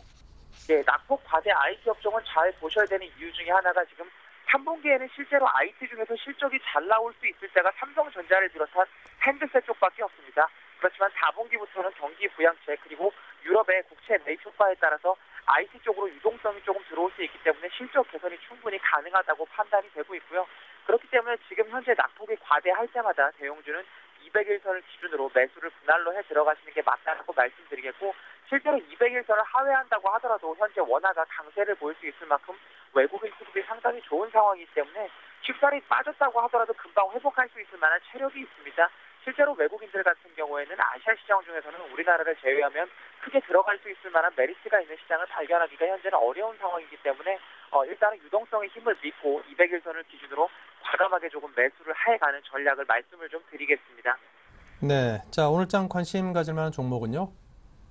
네, 낙폭 과대 IT 업종은 잘 보셔야 되는 이유 중에 하나가 지금 3분기에는 실제로 IT 중에서 실적이 잘 나올 수 있을 때가 삼성전자를 비롯한 핸드셋 쪽밖에 없습니다. 그렇지만 4분기부터는 경기 부양책 그리고 유럽의 국채 매입 효과에 따라서 IT 쪽으로 유동성이 조금 들어올 수 있기 때문에 실적 개선이 충분히 가능하다고 판단이 되고 있고요. 그렇기 때문에 지금 현재 낙폭이 과대할 때마다 대형주는 200일선을 기준으로 매수를 분할로 해 들어가시는 게 맞다고 말씀드리겠고 실제로 200일선을 하회한다고 하더라도 현재 원화가 강세를 보일 수 있을 만큼 외국인 수급이 상당히 좋은 상황이기 때문에 쉽사리 빠졌다고 하더라도 금방 회복할 수 있을 만한 체력이 있습니다. 실제로 외국인들 같은 경우에는 아시아 시장 중에서는 우리나라를 제외하면 크게 들어갈 수 있을 만한 메리트가 있는 시장을 발견하기가 현재는 어려운 상황이기 때문에 일단은 유동성의 힘을 믿고 200일선을 기준으로 과감하게 조금 매수를 해가는 전략을 말씀을 좀 드리겠습니다. 네, 자 오늘장 관심 가질 만한 종목은요?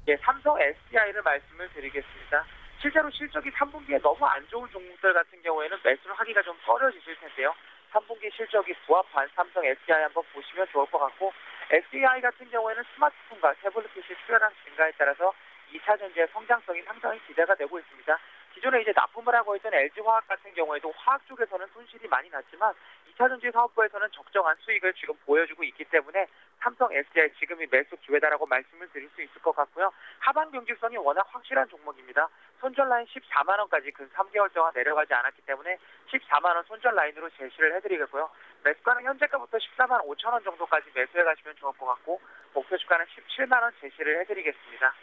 예, 삼성 SDI를 말씀을 드리겠습니다. 실제로 실적이 3분기에 너무 안 좋은 종목들 같은 경우에는 매수를 하기가 좀 어려지실 텐데요. 3분기 실적이 부합한 삼성 SDI 한번 보시면 좋을 것 같고 SDI 같은 경우에는 스마트폰과 태블릿 PC 수요량 증가에 따라서 2차 전지의 성장성이 상당히 기대가 되고 있습니다. 기존에 이제 납품을 하고 있던 LG화학 같은 경우에도 화학 쪽에서는 손실이 많이 났지만 2차 전지 사업부에서는 적정한 수익을 지금 보여주고 있기 때문에 삼성 SDI 지금이 매수 기회다라고 말씀을 드릴 수 있을 것 같고요. 하반 경직성이 워낙 확실한 종목입니다. 손절 라인 14만 원까지 근 3개월 동안 내려가지 않았기 때문에 14만 원 손절 라인으로 제시를 해드리겠고요. 매수가는 현재가부터 14만 5천 원 정도까지 매수해 가시면 좋을 것 같고 목표 주가는 17만 원 제시를 해드리겠습니다.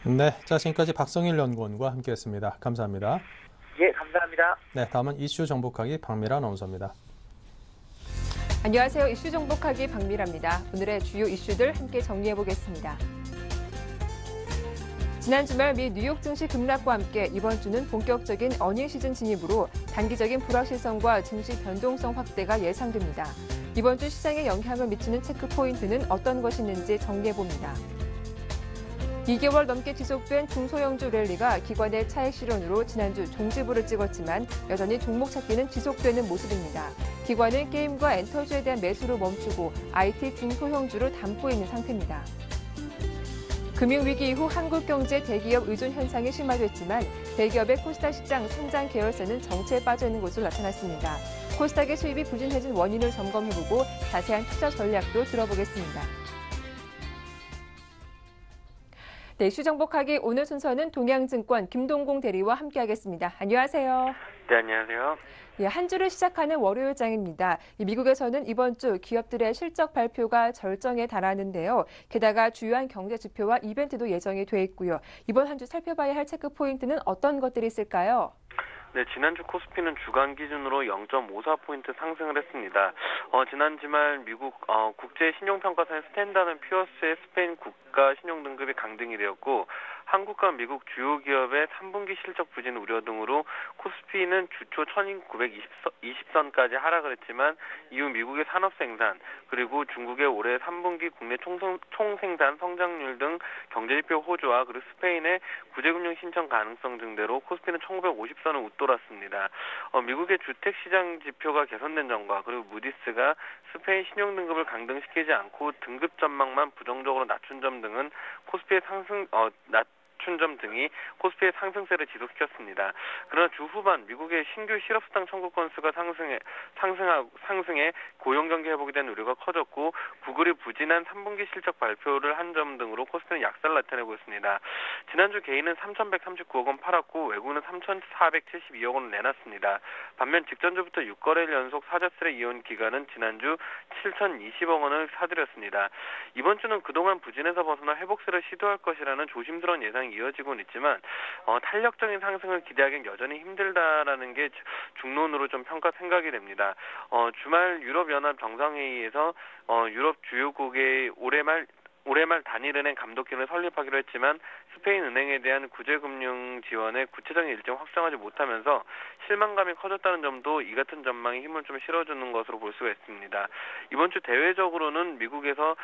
네, 자 지금까지 박성일 연구원과 함께했습니다. 감사합니다. 예, 감사합니다. 네, 다음은 이슈 정복하기 박미라 아나운서입니다. 안녕하세요. 이슈 정복하기 박미라입니다. 오늘의 주요 이슈들 함께 정리해보겠습니다. 지난 주말 미 뉴욕 증시 급락과 함께 이번 주는 본격적인 어닝 시즌 진입으로 단기적인 불확실성과 증시 변동성 확대가 예상됩니다. 이번 주 시장에 영향을 미치는 체크 포인트는 어떤 것이 있는지 정리해봅니다. 2개월 넘게 지속된 중소형주 랠리가 기관의 차익 실현으로 지난주 종지부를 찍었지만 여전히 종목 찾기는 지속되는 모습입니다. 기관은 게임과 엔터주에 대한 매수를 멈추고 IT 중소형주를 담고 있는 상태입니다. 금융위기 이후 한국 경제 대기업 의존 현상이 심화됐지만 대기업의 코스닥 시장 상장 계열사는 정체에 빠져 있는 것으로 나타났습니다. 코스닥의 수입이 부진해진 원인을 점검해보고 자세한 투자 전략도 들어보겠습니다. 네, 이슈 정복하기 오늘 순서는 동양증권 김동공 대리와 함께하겠습니다. 안녕하세요. 네, 안녕하세요. 예, 한 주를 시작하는 월요일장입니다. 미국에서는 이번 주 기업들의 실적 발표가 절정에 달하는데요. 게다가 주요한 경제 지표와 이벤트도 예정이 돼 있고요. 이번 한 주 살펴봐야 할 체크 포인트는 어떤 것들이 있을까요? 네, 지난주 코스피는 주간 기준으로 0.54포인트 상승을 했습니다. 지난 주말 미국 국제 신용평가사인 스탠다드 퓨어스의 스페인 국가 신용 등급이 강등이 되었고 한국과 미국 주요 기업의 3분기 실적 부진 우려 등으로 코스피는 주초 1920선까지 하락을 했지만 이후 미국의 산업 생산 그리고 중국의 올해 3분기 국내 총생산 성장률 등 경제지표 호조와 그리고 스페인의 구제금융 신청 가능성 등대로 코스피는 1950선을 웃돌았습니다. 미국의 주택시장 지표가 개선된 점과 그리고 무디스가 스페인 신용 등급을 강등시키지 않고 등급 전망만 부정적으로 낮춘 점 등은 코스피의 낮춘 점 등이 코스피의 상승세를 지속시켰습니다. 그러나 주 후반 미국의 신규 실업수당 청구 건수가 상승해 고용 경기 회복에 대한 우려가 커졌고 구글이 부진한 3분기 실적 발표를 한 점 등으로 코스피는 약세를 나타내고 있습니다. 지난주 개인은 3,139억 원 팔았고 외국인은 3,472억 원을 내놨습니다. 반면 직전주부터 6거래일 연속 사자세를 이어온 기관은 지난주 7,020억 원을 사들였습니다. 이번 주는 그동안 부진에서 벗어나 회복세를 시도할 것이라는 조심스러운 예상이 이어지고는 있지만 탄력적인 상승을 기대하기는 여전히 힘들다라는 게 중론으로 좀 생각이 됩니다. 주말 유럽연합 정상회의에서 유럽 주요국의 올해말 단일은행 감독기능을 설립하기로 했지만 스페인 은행에 대한 구제금융 지원의 구체적인 일정을 확정하지 못하면서 실망감이 커졌다는 점도 이 같은 전망에 힘을 좀 실어주는 것으로 볼 수가 있습니다. 이번 주 대외적으로는 미국에서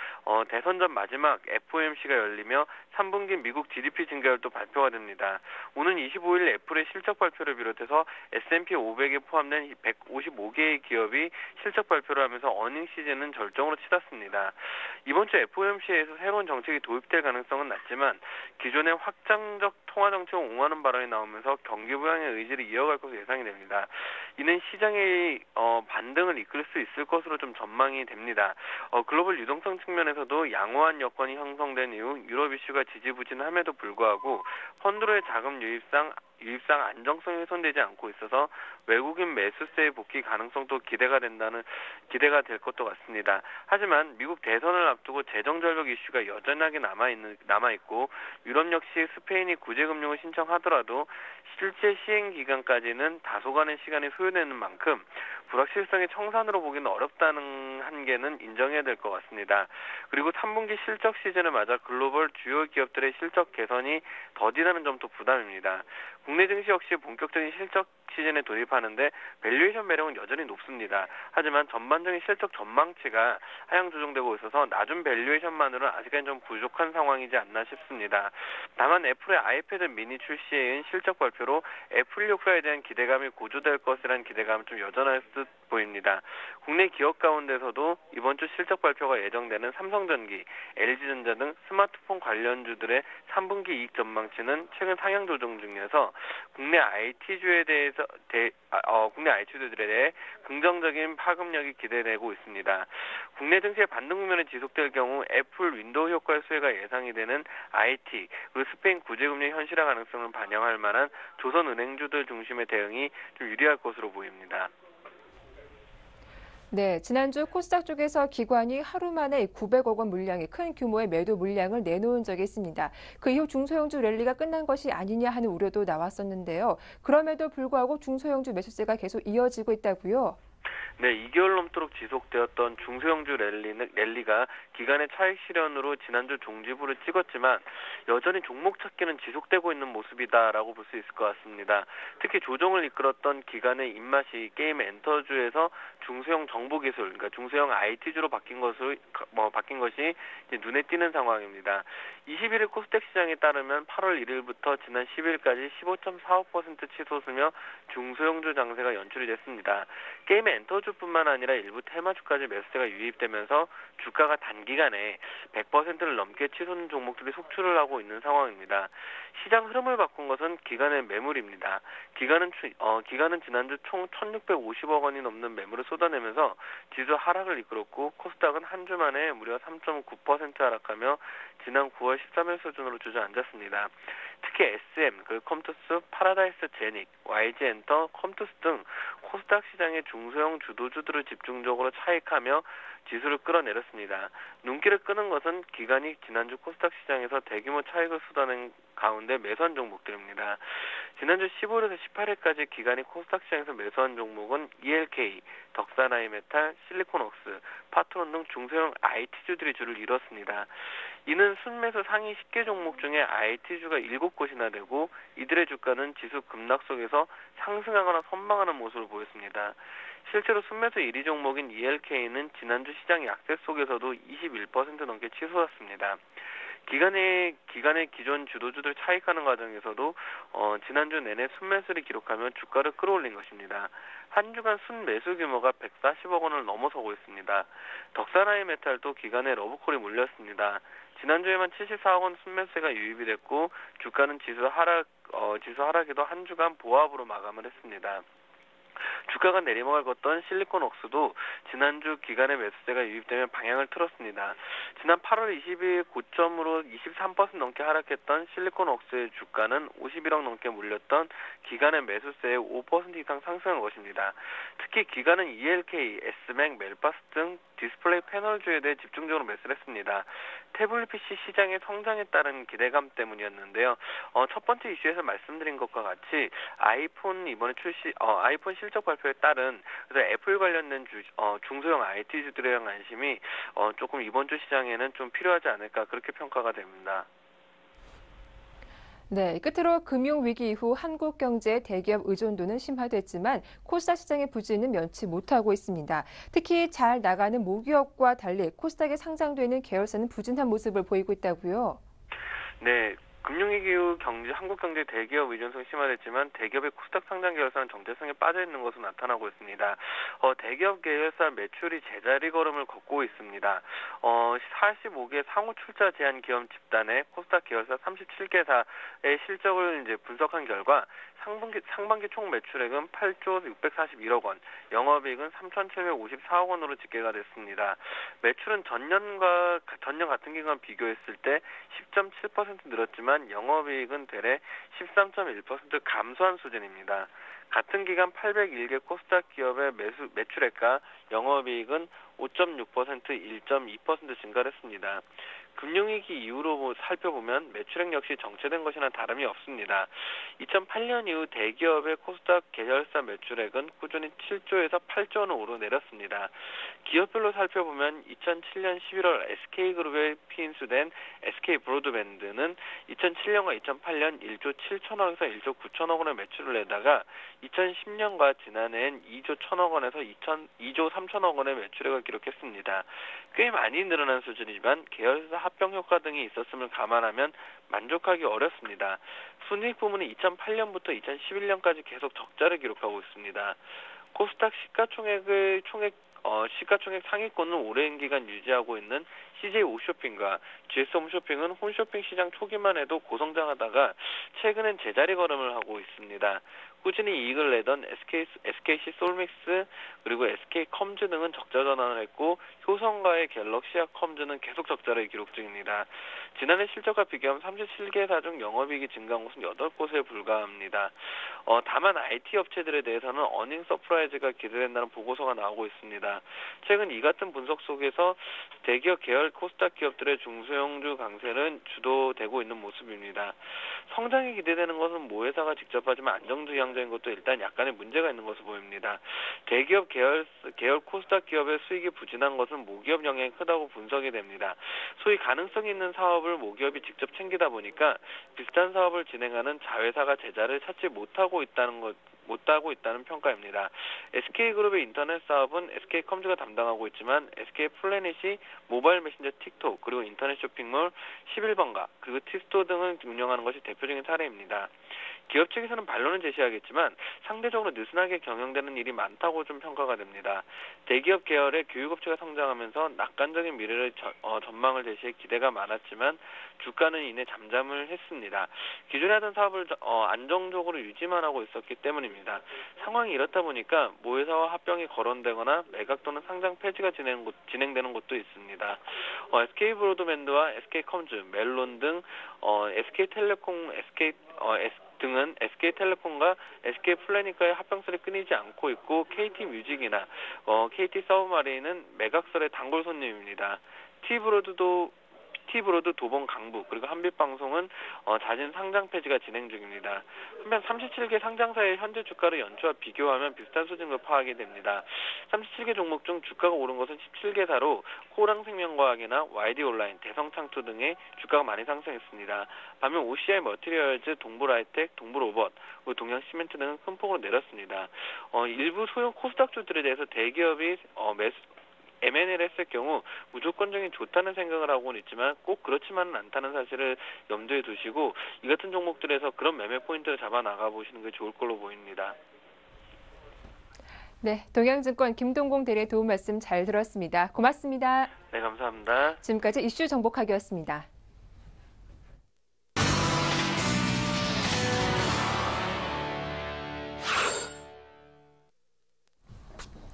대선 전 마지막 FOMC가 열리며 3분기 미국 GDP 증가율도 발표가 됩니다. 오는 25일 애플의 실적 발표를 비롯해서 S&P 500에 포함된 155개의 기업이 실적 발표를 하면서 어닝 시즌은 절정으로 치닫습니다. 이번 주 FOMC에서 새로운 정책이 도입될 가능성은 낮지만 기존의 확장적 통화 정책을 옹호하는 발언이 나오면서 경기 부양의 의지를 이어갈 것으로 예상이 됩니다. 이는 시장의 반등을 이끌 수 있을 것으로 좀 전망이 됩니다. 글로벌 유동성 측면에서도 양호한 여건이 형성된 이후 유럽 이슈가 지지부진함에도 불구하고 펀드로의 자금 유입상 안정성이 훼손되지 않고 있어서 외국인 매수세의 복귀 가능성도 기대가 될 것도 같습니다. 하지만 미국 대선을 앞두고 재정 절벽 이슈가 여전하게 남아있고 유럽 역시 스페인이 구제금융을 신청하더라도 실제 시행 기간까지는 다소간의 시간이 소요되는 만큼 불확실성의 청산으로 보기는 어렵다는 한계는 인정해야 될 것 같습니다. 그리고 3분기 실적 시즌을 맞아 글로벌 주요 기업들의 실적 개선이 더디다는 점도 부담입니다. 국내 증시 역시 본격적인 실적 시즌에 돌입하는데 밸류에이션 매력은 여전히 높습니다. 하지만 전반적인 실적 전망치가 하향 조정되고 있어서 낮은 밸류에이션만으로는 아직까지 좀 부족한 상황이지 않나 싶습니다. 다만 애플의 아이패드 미니 출시에는 실적 발표로 애플 효과에 대한 기대감이 고조될 것이라는 기대감은 좀 여전할 듯 보입니다. 국내 기업 가운데서도 이번 주 실적 발표가 예정되는 삼성전기, LG전자 등 스마트폰 관련주들의 3분기 이익 전망치는 최근 상향 조정 중이어서 국내 IT주에 대해서 국내 IT주들에 대해 긍정적인 파급력이 기대되고 있습니다. 국내 증시의 반등 국면이 지속될 경우 애플 윈도우 효과의 수혜가 예상이 되는 IT 그리고 스페인 구제금융 현실화 가능성을 반영할 만한 조선은행주들 중심의 대응이 좀 유리할 것으로 보입니다. 네, 지난주 코스닥 쪽에서 기관이 하루 만에 900억 원 물량의 큰 규모의 매도 물량을 내놓은 적이 있습니다. 그 이후 중소형주 랠리가 끝난 것이 아니냐 하는 우려도 나왔었는데요. 그럼에도 불구하고 중소형주 매수세가 계속 이어지고 있다고요? 네, 2개월 넘도록 지속되었던 중소형주 랠리가 기간의 차익 실현으로 지난주 종지부를 찍었지만 여전히 종목 찾기는 지속되고 있는 모습이다라고 볼 수 있을 것 같습니다. 특히 조정을 이끌었던 기간의 입맛이 게임 엔터주에서 중소형 정보기술, 그러니까 중소형 IT주로 바뀐 것이 이제 눈에 띄는 상황입니다. 21일 코스닥 시장에 따르면 8월 1일부터 지난 10일까지 15.45% 치솟으며 중소형주 장세가 연출이 됐습니다. 게임 국내 엔터주뿐만 아니라 일부 테마주까지 매수세가 유입되면서 주가가 단기간에 100%를 넘게 치솟는 종목들이 속출을 하고 있는 상황입니다. 시장 흐름을 바꾼 것은 기관의 매물입니다. 기관은 지난주 총 1,650억 원이 넘는 매물을 쏟아내면서 지수 하락을 이끌었고 코스닥은 한 주 만에 무려 3.9% 하락하며 지난 9월 13일 수준으로 주저앉았습니다. 특히 SM, 컴투스, 파라다이스 제닉, YG엔터, 컴투스 등 코스닥 시장의 중소형 주도주들을 집중적으로 차익하며 지수를 끌어내렸습니다. 눈길을 끄는 것은 기관이 지난주 코스닥 시장에서 대규모 차익을 쏟아낸 가운데 매수한 종목들입니다. 지난주 15일에서 18일까지 기관이 코스닥 시장에서 매수한 종목은 ELK, 덕사나이메탈, 실리콘웍스, 파트론 등 중소형 IT주들이 줄을 이뤘습니다. 이는 순매수 상위 10개 종목 중에 IT주가 7곳이나 되고 이들의 주가는 지수 급락 속에서 상승하거나 선방하는 모습을 보였습니다. 실제로 순매수 1위 종목인 ELK는 지난주 시장 약세 속에서도 21% 넘게 치솟았습니다. 기간의 기존 주도주들 차익하는 과정에서도 지난주 내내 순매수를 기록하며 주가를 끌어올린 것입니다. 한 주간 순매수 규모가 140억 원을 넘어서고 있습니다. 덕사나이메탈도 기간에 러브콜이 몰렸습니다. 지난주에만 74억 원 순매수가 유입이 됐고 주가는 지수 하락에도 한 주간 보합으로 마감을 했습니다. 주가가 내리막을 걷던 실리콘웍스도 지난주 기간의 매수세가 유입되며 방향을 틀었습니다. 지난 8월 20일 고점으로 23% 넘게 하락했던 실리콘웍스의 주가는 51억 넘게 몰렸던 기간의 매수세에 5% 이상 상승한 것입니다. 특히 기간은 ELK, S맥, 멜파스 등 디스플레이 패널주에 대해 집중적으로 매수를 했습니다. 태블릿 PC 시장의 성장에 따른 기대감 때문이었는데요. 첫 번째 이슈에서 말씀드린 것과 같이 아이폰 실적 발표에 따른 그래서 애플 관련된 중소형 IT주들에 대한 관심이 조금 이번 주 시장에는 좀 필요하지 않을까 그렇게 평가가 됩니다. 네, 끝으로 금융위기 이후 한국 경제의 대기업 의존도는 심화됐지만 코스닥 시장의 부진은 면치 못하고 있습니다. 특히 잘 나가는 모기업과 달리 코스닥에 상장되는 계열사는 부진한 모습을 보이고 있다고요. 네. 금융위기 이후 한국 경제 대기업 의존성이 심화됐지만 대기업의 코스닥 상장 계열사는 정체성에 빠져 있는 것으로 나타나고 있습니다. 대기업 계열사 매출이 제자리 걸음을 걷고 있습니다. 45개 상호 출자 제한 기업 집단의 코스닥 계열사 37개사의 실적을 분석한 결과 상반기 총 매출액은 8조 641억 원, 영업이익은 3,754억 원으로 집계가 됐습니다. 매출은 전년 같은 기간 비교했을 때 10.7% 늘었지만 영업이익은 대략 13.1% 감소한 수준입니다. 같은 기간 801개 코스닥 기업의 매출액과 영업이익은 5.6%, 1.2% 증가를 했습니다. 금융위기 이후로 살펴보면 매출액 역시 정체된 것이나 다름이 없습니다. 2008년 이후 대기업의 코스닥 계열사 매출액은 꾸준히 7조에서 8조 원을 오르내렸습니다. 기업별로 살펴보면 2007년 11월 SK그룹에 피인수된 SK브로드밴드는 2007년과 2008년 1조 7천억에서 1조 9천억 원의 매출을 내다가 2010년과 지난해엔 2조 1천억 원에서 2조 3천억 원의 매출액을 기록했습니다. 꽤 많이 늘어난 수준이지만 계열사 합병 효과 등이 있었음을 감안하면 만족하기 어렵습니다. 순이익 부문은 2008년부터 2011년까지 계속 적자를 기록하고 있습니다. 코스닥 시가총액 상위권은 오랜 기간 유지하고 있는 CJ 홈쇼핑과 GS 홈쇼핑은 홈쇼핑 시장 초기만 해도 고성장하다가 최근엔 제자리 걸음을 하고 있습니다. 꾸준히 이익을 내던 SKC 솔믹스 그리고 SK컴즈 등은 적자 전환을 했고 효성과의 갤럭시아컴즈는 계속 적자를 기록 중입니다. 지난해 실적과 비교하면 37개사 중 영업이익이 증가한 곳은 8곳에 불과합니다. 다만 IT 업체들에 대해서는 어닝 서프라이즈가 기대된다는 보고서가 나오고 있습니다. 최근 이 같은 분석 속에서 대기업 계열 코스닥 기업들의 중소형주 강세는 주도되고 있는 모습입니다. 성장이 기대되는 것은 모회사가 직접 하지만 안정주의향적인 것도 일단 약간의 문제가 있는 것으로 보입니다. 대기업 계열 코스닥 기업의 수익이 부진한 것은 모기업 영향이 크다고 분석이 됩니다. 소위 가능성이 있는 사업을 모기업이 직접 챙기다 보니까 비슷한 사업을 진행하는 자회사가 제자를 찾지 못하고 있다는 평가입니다. SK그룹의 인터넷 사업은 SK컴즈가 담당하고 있지만 SK플래닛이 모바일 메신저 틱톡 그리고 인터넷 쇼핑몰 11번가 그리고 티스토 등을 운영하는 것이 대표적인 사례입니다. 기업 측에서는 반론을 제시하겠지만 상대적으로 느슨하게 경영되는 일이 많다고 좀 평가가 됩니다. 대기업 계열의 교육업체가 성장하면서 낙관적인 미래를 전망을 제시해 기대가 많았지만 주가는 이내 잠잠을 했습니다. 기존에 하던 사업을 안정적으로 유지만 하고 있었기 때문입니다. 상황이 이렇다 보니까 모회사와 합병이 거론되거나 매각 또는 상장 폐지가 진행되는 곳도 있습니다. SK브로드밴드와 SK컴즈, 멜론 등 SK텔레콤, 등은 SK텔레콤과 SK플래닛과의 합병설이 끊이지 않고 있고 KT뮤직이나 KT 서브마린은 매각설의 단골 손님입니다. T브로드 도봉 강북 그리고 한빛방송은 자진 상장 폐지가 진행 중입니다. 한편 37개 상장사의 현재 주가를 연초와 비교하면 비슷한 수준으로 파악이 됩니다. 37개 종목 중 주가가 오른 것은 17개사로 호랑생명과학이나 YD온라인, 대성창투 등의 주가가 많이 상승했습니다. 반면 OCI 머티리얼즈, 동부라이텍, 동부로봇, 동양시멘트 등은 큰 폭으로 내렸습니다. 일부 소형 코스닥주들에 대해서 대기업이 M&A를 했을 경우 무조건적인 좋다는 생각을 하고는 있지만 꼭 그렇지만은 않다는 사실을 염두에 두시고 이 같은 종목들에서 그런 매매 포인트를 잡아 나가 보시는 게 좋을 걸로 보입니다. 네, 동양증권 김동공 대리의 도움 말씀 잘 들었습니다. 고맙습니다. 네, 감사합니다. 지금까지 이슈 정복하기였습니다.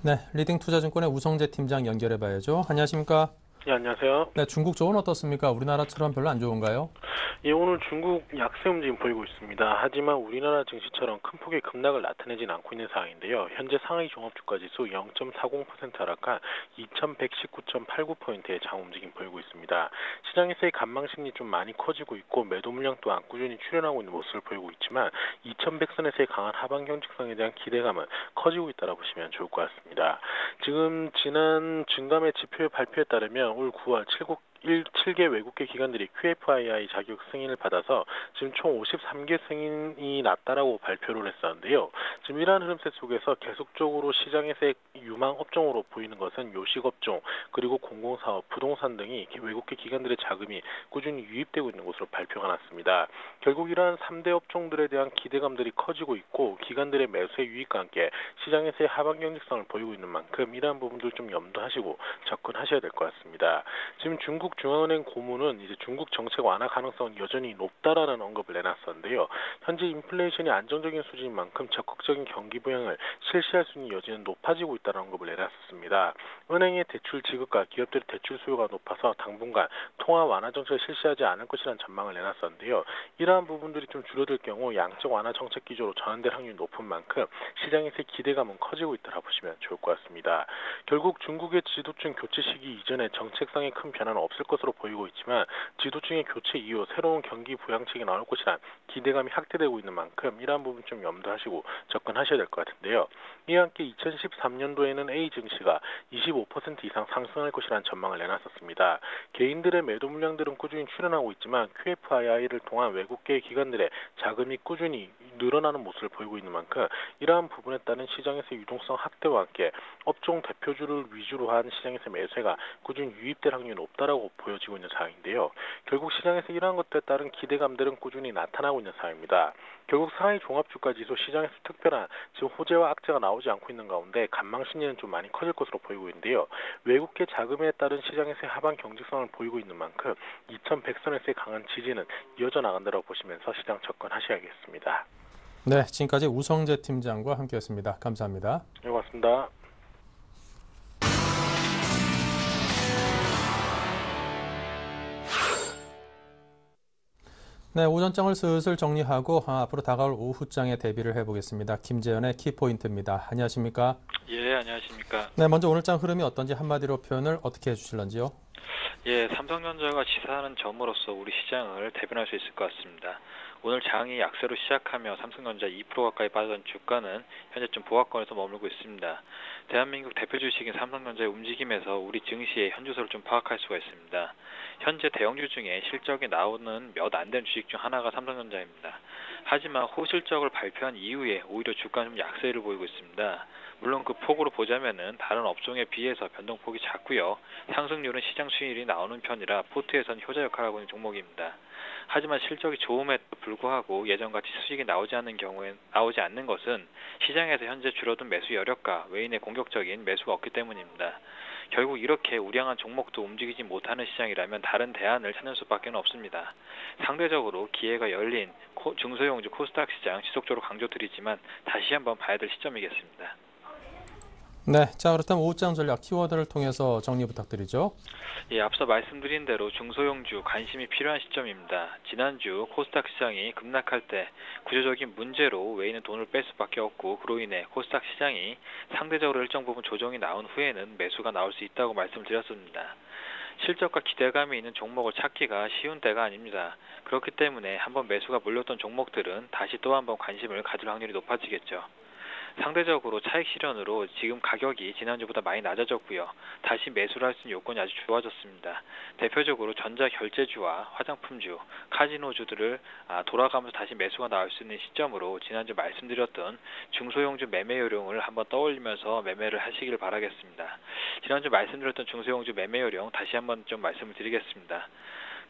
네, 리딩투자증권의 우성재 팀장 연결해봐야죠. 안녕하십니까? 네, 안녕하세요. 네, 중국 쪽은 어떻습니까? 우리나라처럼 별로 안 좋은가요? 예, 오늘 중국 약세 움직임 보이고 있습니다. 하지만 우리나라 증시처럼 큰 폭의 급락을 나타내진 않고 있는 상황인데요. 현재 상하이 종합주가지수 0.40% 하락한 2119.89포인트의 장 움직임 보이고 있습니다. 시장에서의 관망심리 좀 많이 커지고 있고 매도 물량 또한 꾸준히 출현하고 있는 모습을 보이고 있지만 2100선에서의 강한 하방 경직성에 대한 기대감은 커지고 있다고 보시면 좋을 것 같습니다. 지금 지난 증감의 지표 발표에 따르면 올 9월 7개 외국계 기관들이 QFII 자격 승인을 받아서 지금 총 53개 승인이 났다라고 발표를 했었는데요. 지금 이러한 흐름세 속에서 계속적으로 시장에서의 유망 업종으로 보이는 것은 요식업종 그리고 공공사업, 부동산 등이 외국계 기관들의 자금이 꾸준히 유입되고 있는 것으로 발표가 났습니다. 결국 이러한 3대 업종들에 대한 기대감들이 커지고 있고 기관들의 매수의 유입과 함께 시장에서의 하방 경직성을 보이고 있는 만큼 이러한 부분들 좀 염두하시고 접근하셔야 될 것 같습니다. 지금 중국 중앙은행 고문은 이제 중국 정책 완화 가능성은 여전히 높다라는 언급을 내놨었는데요. 현재 인플레이션이 안정적인 수준인 만큼 적극적인 경기 부양을 실시할 수 있는 여지는 높아지고 있다는 언급을 내놨었습니다. 은행의 대출 지급과 기업들의 대출 수요가 높아서 당분간 통화 완화 정책을 실시하지 않을 것이라는 전망을 내놨었는데요. 이러한 부분들이 좀 줄어들 경우 양적 완화 정책 기조로 전환될 확률이 높은 만큼 시장에서의 기대감은 커지고 있다고 보시면 좋을 것 같습니다. 결국 중국의 지도층 교체 시기 이전에 정책상의 큰 변화는 없을 것으로 보이고 있지만 지도층의 교체 이후 새로운 경기 부양책이 나올 것이란 기대감이 확대되고 있는 만큼 이러한 부분 좀 염두하시고 접근하셔야 될 것 같은데요. 이와 함께 2013년도에는 A 증시가 25% 이상 상승할 것이라는 전망을 내놨었습니다. 개인들의 매도 물량들은 꾸준히 출현하고 있지만 QFII를 통한 외국계 기관들의 자금이 꾸준히 늘어나는 모습을 보이고 있는 만큼 이러한 부분에 따른 시장에서 유동성 확대와 함께 업종 대표주를 위주로 한 시장에서 매수가 꾸준히 유입될 확률이 높다라고 보여지고 있는 상황인데요. 결국 시장에서 이러한 것들에 따른 기대감들은 꾸준히 나타나고 있는 상황입니다. 결국 상하이 종합주가지수 시장에서 특별한 지금 호재와 악재가 나오지 않고 있는 가운데 관망심리는 좀 많이 커질 것으로 보이고 있는데요. 외국계 자금에 따른 시장에서의 하방 경직성을 보이고 있는 만큼 2100선에서의 강한 지지는 이어져 나간다고 보시면서 시장 접근하셔야겠습니다. 네, 지금까지 우성재 팀장과 함께했습니다. 감사합니다. 네, 고맙습니다. 네, 오전장을 슬슬 정리하고 앞으로 다가올 오후장에 대비를 해보겠습니다. 김재현의 키포인트입니다. 안녕하십니까? 예, 안녕하십니까? 네, 먼저 오늘장 흐름이 어떤지 한마디로 표현을 어떻게 해주실런지요? 예, 삼성전자가 지사하는 점으로서 우리 시장을 대변할 수 있을 것 같습니다. 오늘 장이 약세로 시작하며 삼성전자 2% 가까이 빠졌던 주가는 현재 좀 보합권에서 머물고 있습니다. 대한민국 대표 주식인 삼성전자의 움직임에서 우리 증시의 현주소를 좀 파악할 수가 있습니다. 현재 대형주 중에 실적이 나오는 몇 안 된 주식 중 하나가 삼성전자입니다. 하지만 호실적을 발표한 이후에 오히려 주가는 좀 약세를 보이고 있습니다. 물론 그 폭으로 보자면은 다른 업종에 비해서 변동폭이 작고요. 상승률은 시장 수익률이 나오는 편이라 포트에선 효자 역할을 하고 있는 종목입니다. 하지만 실적이 좋음에도 불구하고 예전같이 수익이 나오지 않는 것은 시장에서 현재 줄어든 매수 여력과 외인의 공격적인 매수가 없기 때문입니다. 결국 이렇게 우량한 종목도 움직이지 못하는 시장이라면 다른 대안을 찾는 수밖에 없습니다. 상대적으로 기회가 열린 중소형주 코스닥 시장 지속적으로 강조드리지만 다시 한번 봐야 될 시점이겠습니다. 네, 자 그렇다면 오후장 전략 키워드를 통해서 정리 부탁드리죠. 예, 앞서 말씀드린 대로 중소형주 관심이 필요한 시점입니다. 지난주 코스닥 시장이 급락할 때 구조적인 문제로 외인은 돈을 뺄 수밖에 없고 그로 인해 코스닥 시장이 상대적으로 일정 부분 조정이 나온 후에는 매수가 나올 수 있다고 말씀드렸습니다. 실적과 기대감이 있는 종목을 찾기가 쉬운 때가 아닙니다. 그렇기 때문에 한번 매수가 몰렸던 종목들은 다시 또 한번 관심을 가질 확률이 높아지겠죠. 상대적으로 차익 실현으로 지금 가격이 지난주보다 많이 낮아졌고요. 다시 매수를 할 수 있는 요건이 아주 좋아졌습니다. 대표적으로 전자결제주와 화장품주, 카지노주들을 돌아가면서 다시 매수가 나올 수 있는 시점으로 지난주 말씀드렸던 중소형주 매매 요령을 한번 떠올리면서 매매를 하시길 바라겠습니다. 지난주 말씀드렸던 중소형주 매매 요령 다시 한번 좀 말씀을 드리겠습니다.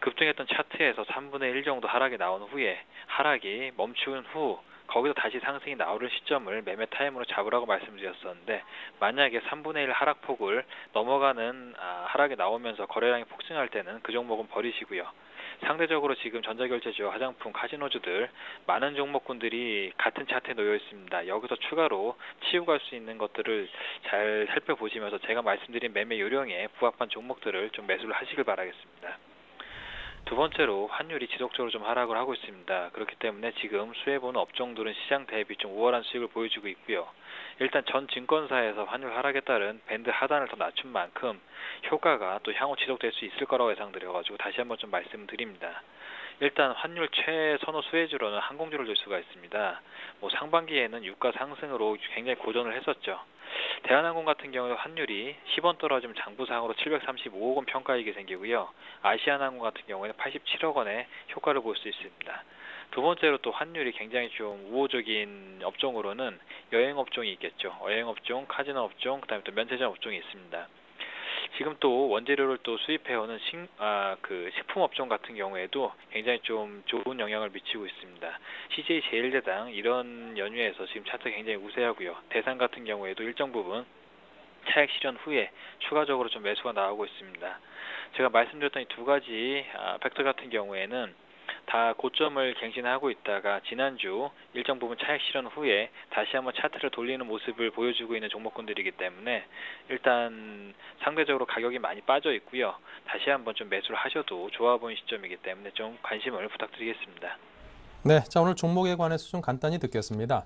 급등했던 차트에서 3분의 1 정도 하락이 나온 후에 하락이 멈춘 후 거기서 다시 상승이 나오는 시점을 매매 타임으로 잡으라고 말씀드렸었는데 만약에 3분의 1 하락폭을 넘어가는 하락이 나오면서 거래량이 폭증할 때는 그 종목은 버리시고요. 상대적으로 지금 전자결제주와 화장품, 카지노주들 많은 종목군들이 같은 차트에 놓여 있습니다. 여기서 추가로 치고 갈 수 있는 것들을 잘 살펴보시면서 제가 말씀드린 매매 요령에 부합한 종목들을 좀 매수를 하시길 바라겠습니다. 두 번째로 환율이 지속적으로 좀 하락을 하고 있습니다. 그렇기 때문에 지금 수혜보는 업종들은 시장 대비 좀 우월한 수익을 보여주고 있고요. 일단 전 증권사에서 환율 하락에 따른 밴드 하단을 더 낮춘 만큼 효과가 또 향후 지속될 수 있을 거라고 예상드려가지고 다시 한번 좀 말씀을 드립니다. 일단 환율 최선호 수혜주로는 항공주를 들 수가 있습니다. 상반기에는 유가 상승으로 굉장히 고전을 했었죠. 대한항공 같은 경우는 환율이 10원 떨어지면 장부상으로 735억 원 평가이익이 생기고요. 아시아나항공 같은 경우에는 87억 원의 효과를 볼 수 있습니다. 두 번째로 또 환율이 굉장히 좀 우호적인 업종으로는 여행업종이 있겠죠. 여행업종, 카지노 업종, 그다음에 또 면세점 업종이 있습니다. 지금 또 원재료를 또 수입해오는 식품 업종 같은 경우에도 굉장히 좀 좋은 영향을 미치고 있습니다. CJ 제일제당 이런 연휴에서 지금 차트가 굉장히 우세하고요. 대상 같은 경우에도 일정 부분 차익 실현 후에 추가적으로 좀 매수가 나오고 있습니다. 제가 말씀드렸던 이 두 가지 팩터 같은 경우에는 다 고점을 갱신하고 있다가 지난주 일정 부분 차익 실현 후에 다시 한번 차트를 돌리는 모습을 보여주고 있는 종목군들이기 때문에 일단 상대적으로 가격이 많이 빠져 있고요. 다시 한번 좀 매수를 하셔도 좋아 보이는 시점이기 때문에 좀 관심을 부탁드리겠습니다. 네, 자 오늘 종목에 관해서 좀 간단히 듣겠습니다.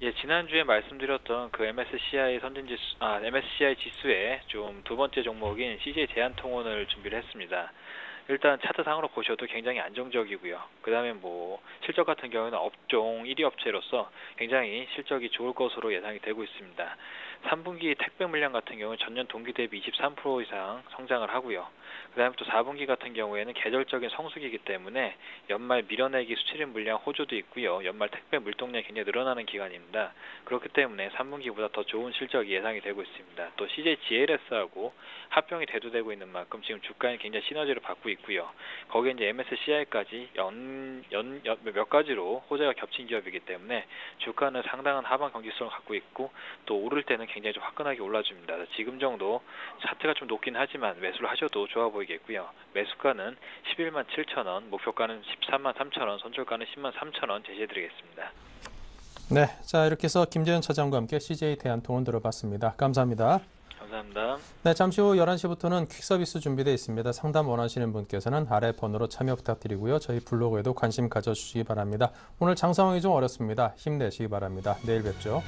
예, 지난주에 말씀드렸던 그 MSCI MSCI 지수의 좀 두 번째 종목인 CJ 대한통운을 준비를 했습니다. 일단 차트상으로 보셔도 굉장히 안정적이고요. 그 다음에 실적 같은 경우는 업종 1위 업체로서 굉장히 실적이 좋을 것으로 예상이 되고 있습니다. 3분기 택배 물량 같은 경우는 전년 동기 대비 23% 이상 성장을 하고요. 그 다음에 또 4분기 같은 경우에는 계절적인 성수기이기 때문에 연말 밀어내기 수출입 물량 호조도 있고요. 연말 택배 물동량이 굉장히 늘어나는 기간입니다. 그렇기 때문에 3분기보다 더 좋은 실적이 예상이 되고 있습니다. 또 CJ GLS하고 합병이 대두되고 있는 만큼 지금 주가는 굉장히 시너지를 받고 있고요. 거기에 이제 MSCI까지 몇 가지로 호재가 겹친 기업이기 때문에 주가는 상당한 하방 경직성을 갖고 있고 또 오를 때는 굉장히 좀 화끈하게 올라줍니다. 지금 정도 차트가 좀 높긴 하지만 매수를 하셔도 좋아 보이겠고요. 매수가는 11만 7천 원, 목표가는 13만 3천 원, 손절가는 10만 3천 원 제시해드리겠습니다. 네, 자 이렇게 해서 김재현 차장과 함께 CJ 대한통운 들어봤습니다. 감사합니다. 감사합니다. 네, 잠시 후 11시부터는 퀵서비스 준비되어 있습니다. 상담 원하시는 분께서는 아래 번호로 참여 부탁드리고요. 저희 블로그에도 관심 가져주시기 바랍니다. 오늘 장 상황이 좀 어렵습니다. 힘내시기 바랍니다. 내일 뵙죠.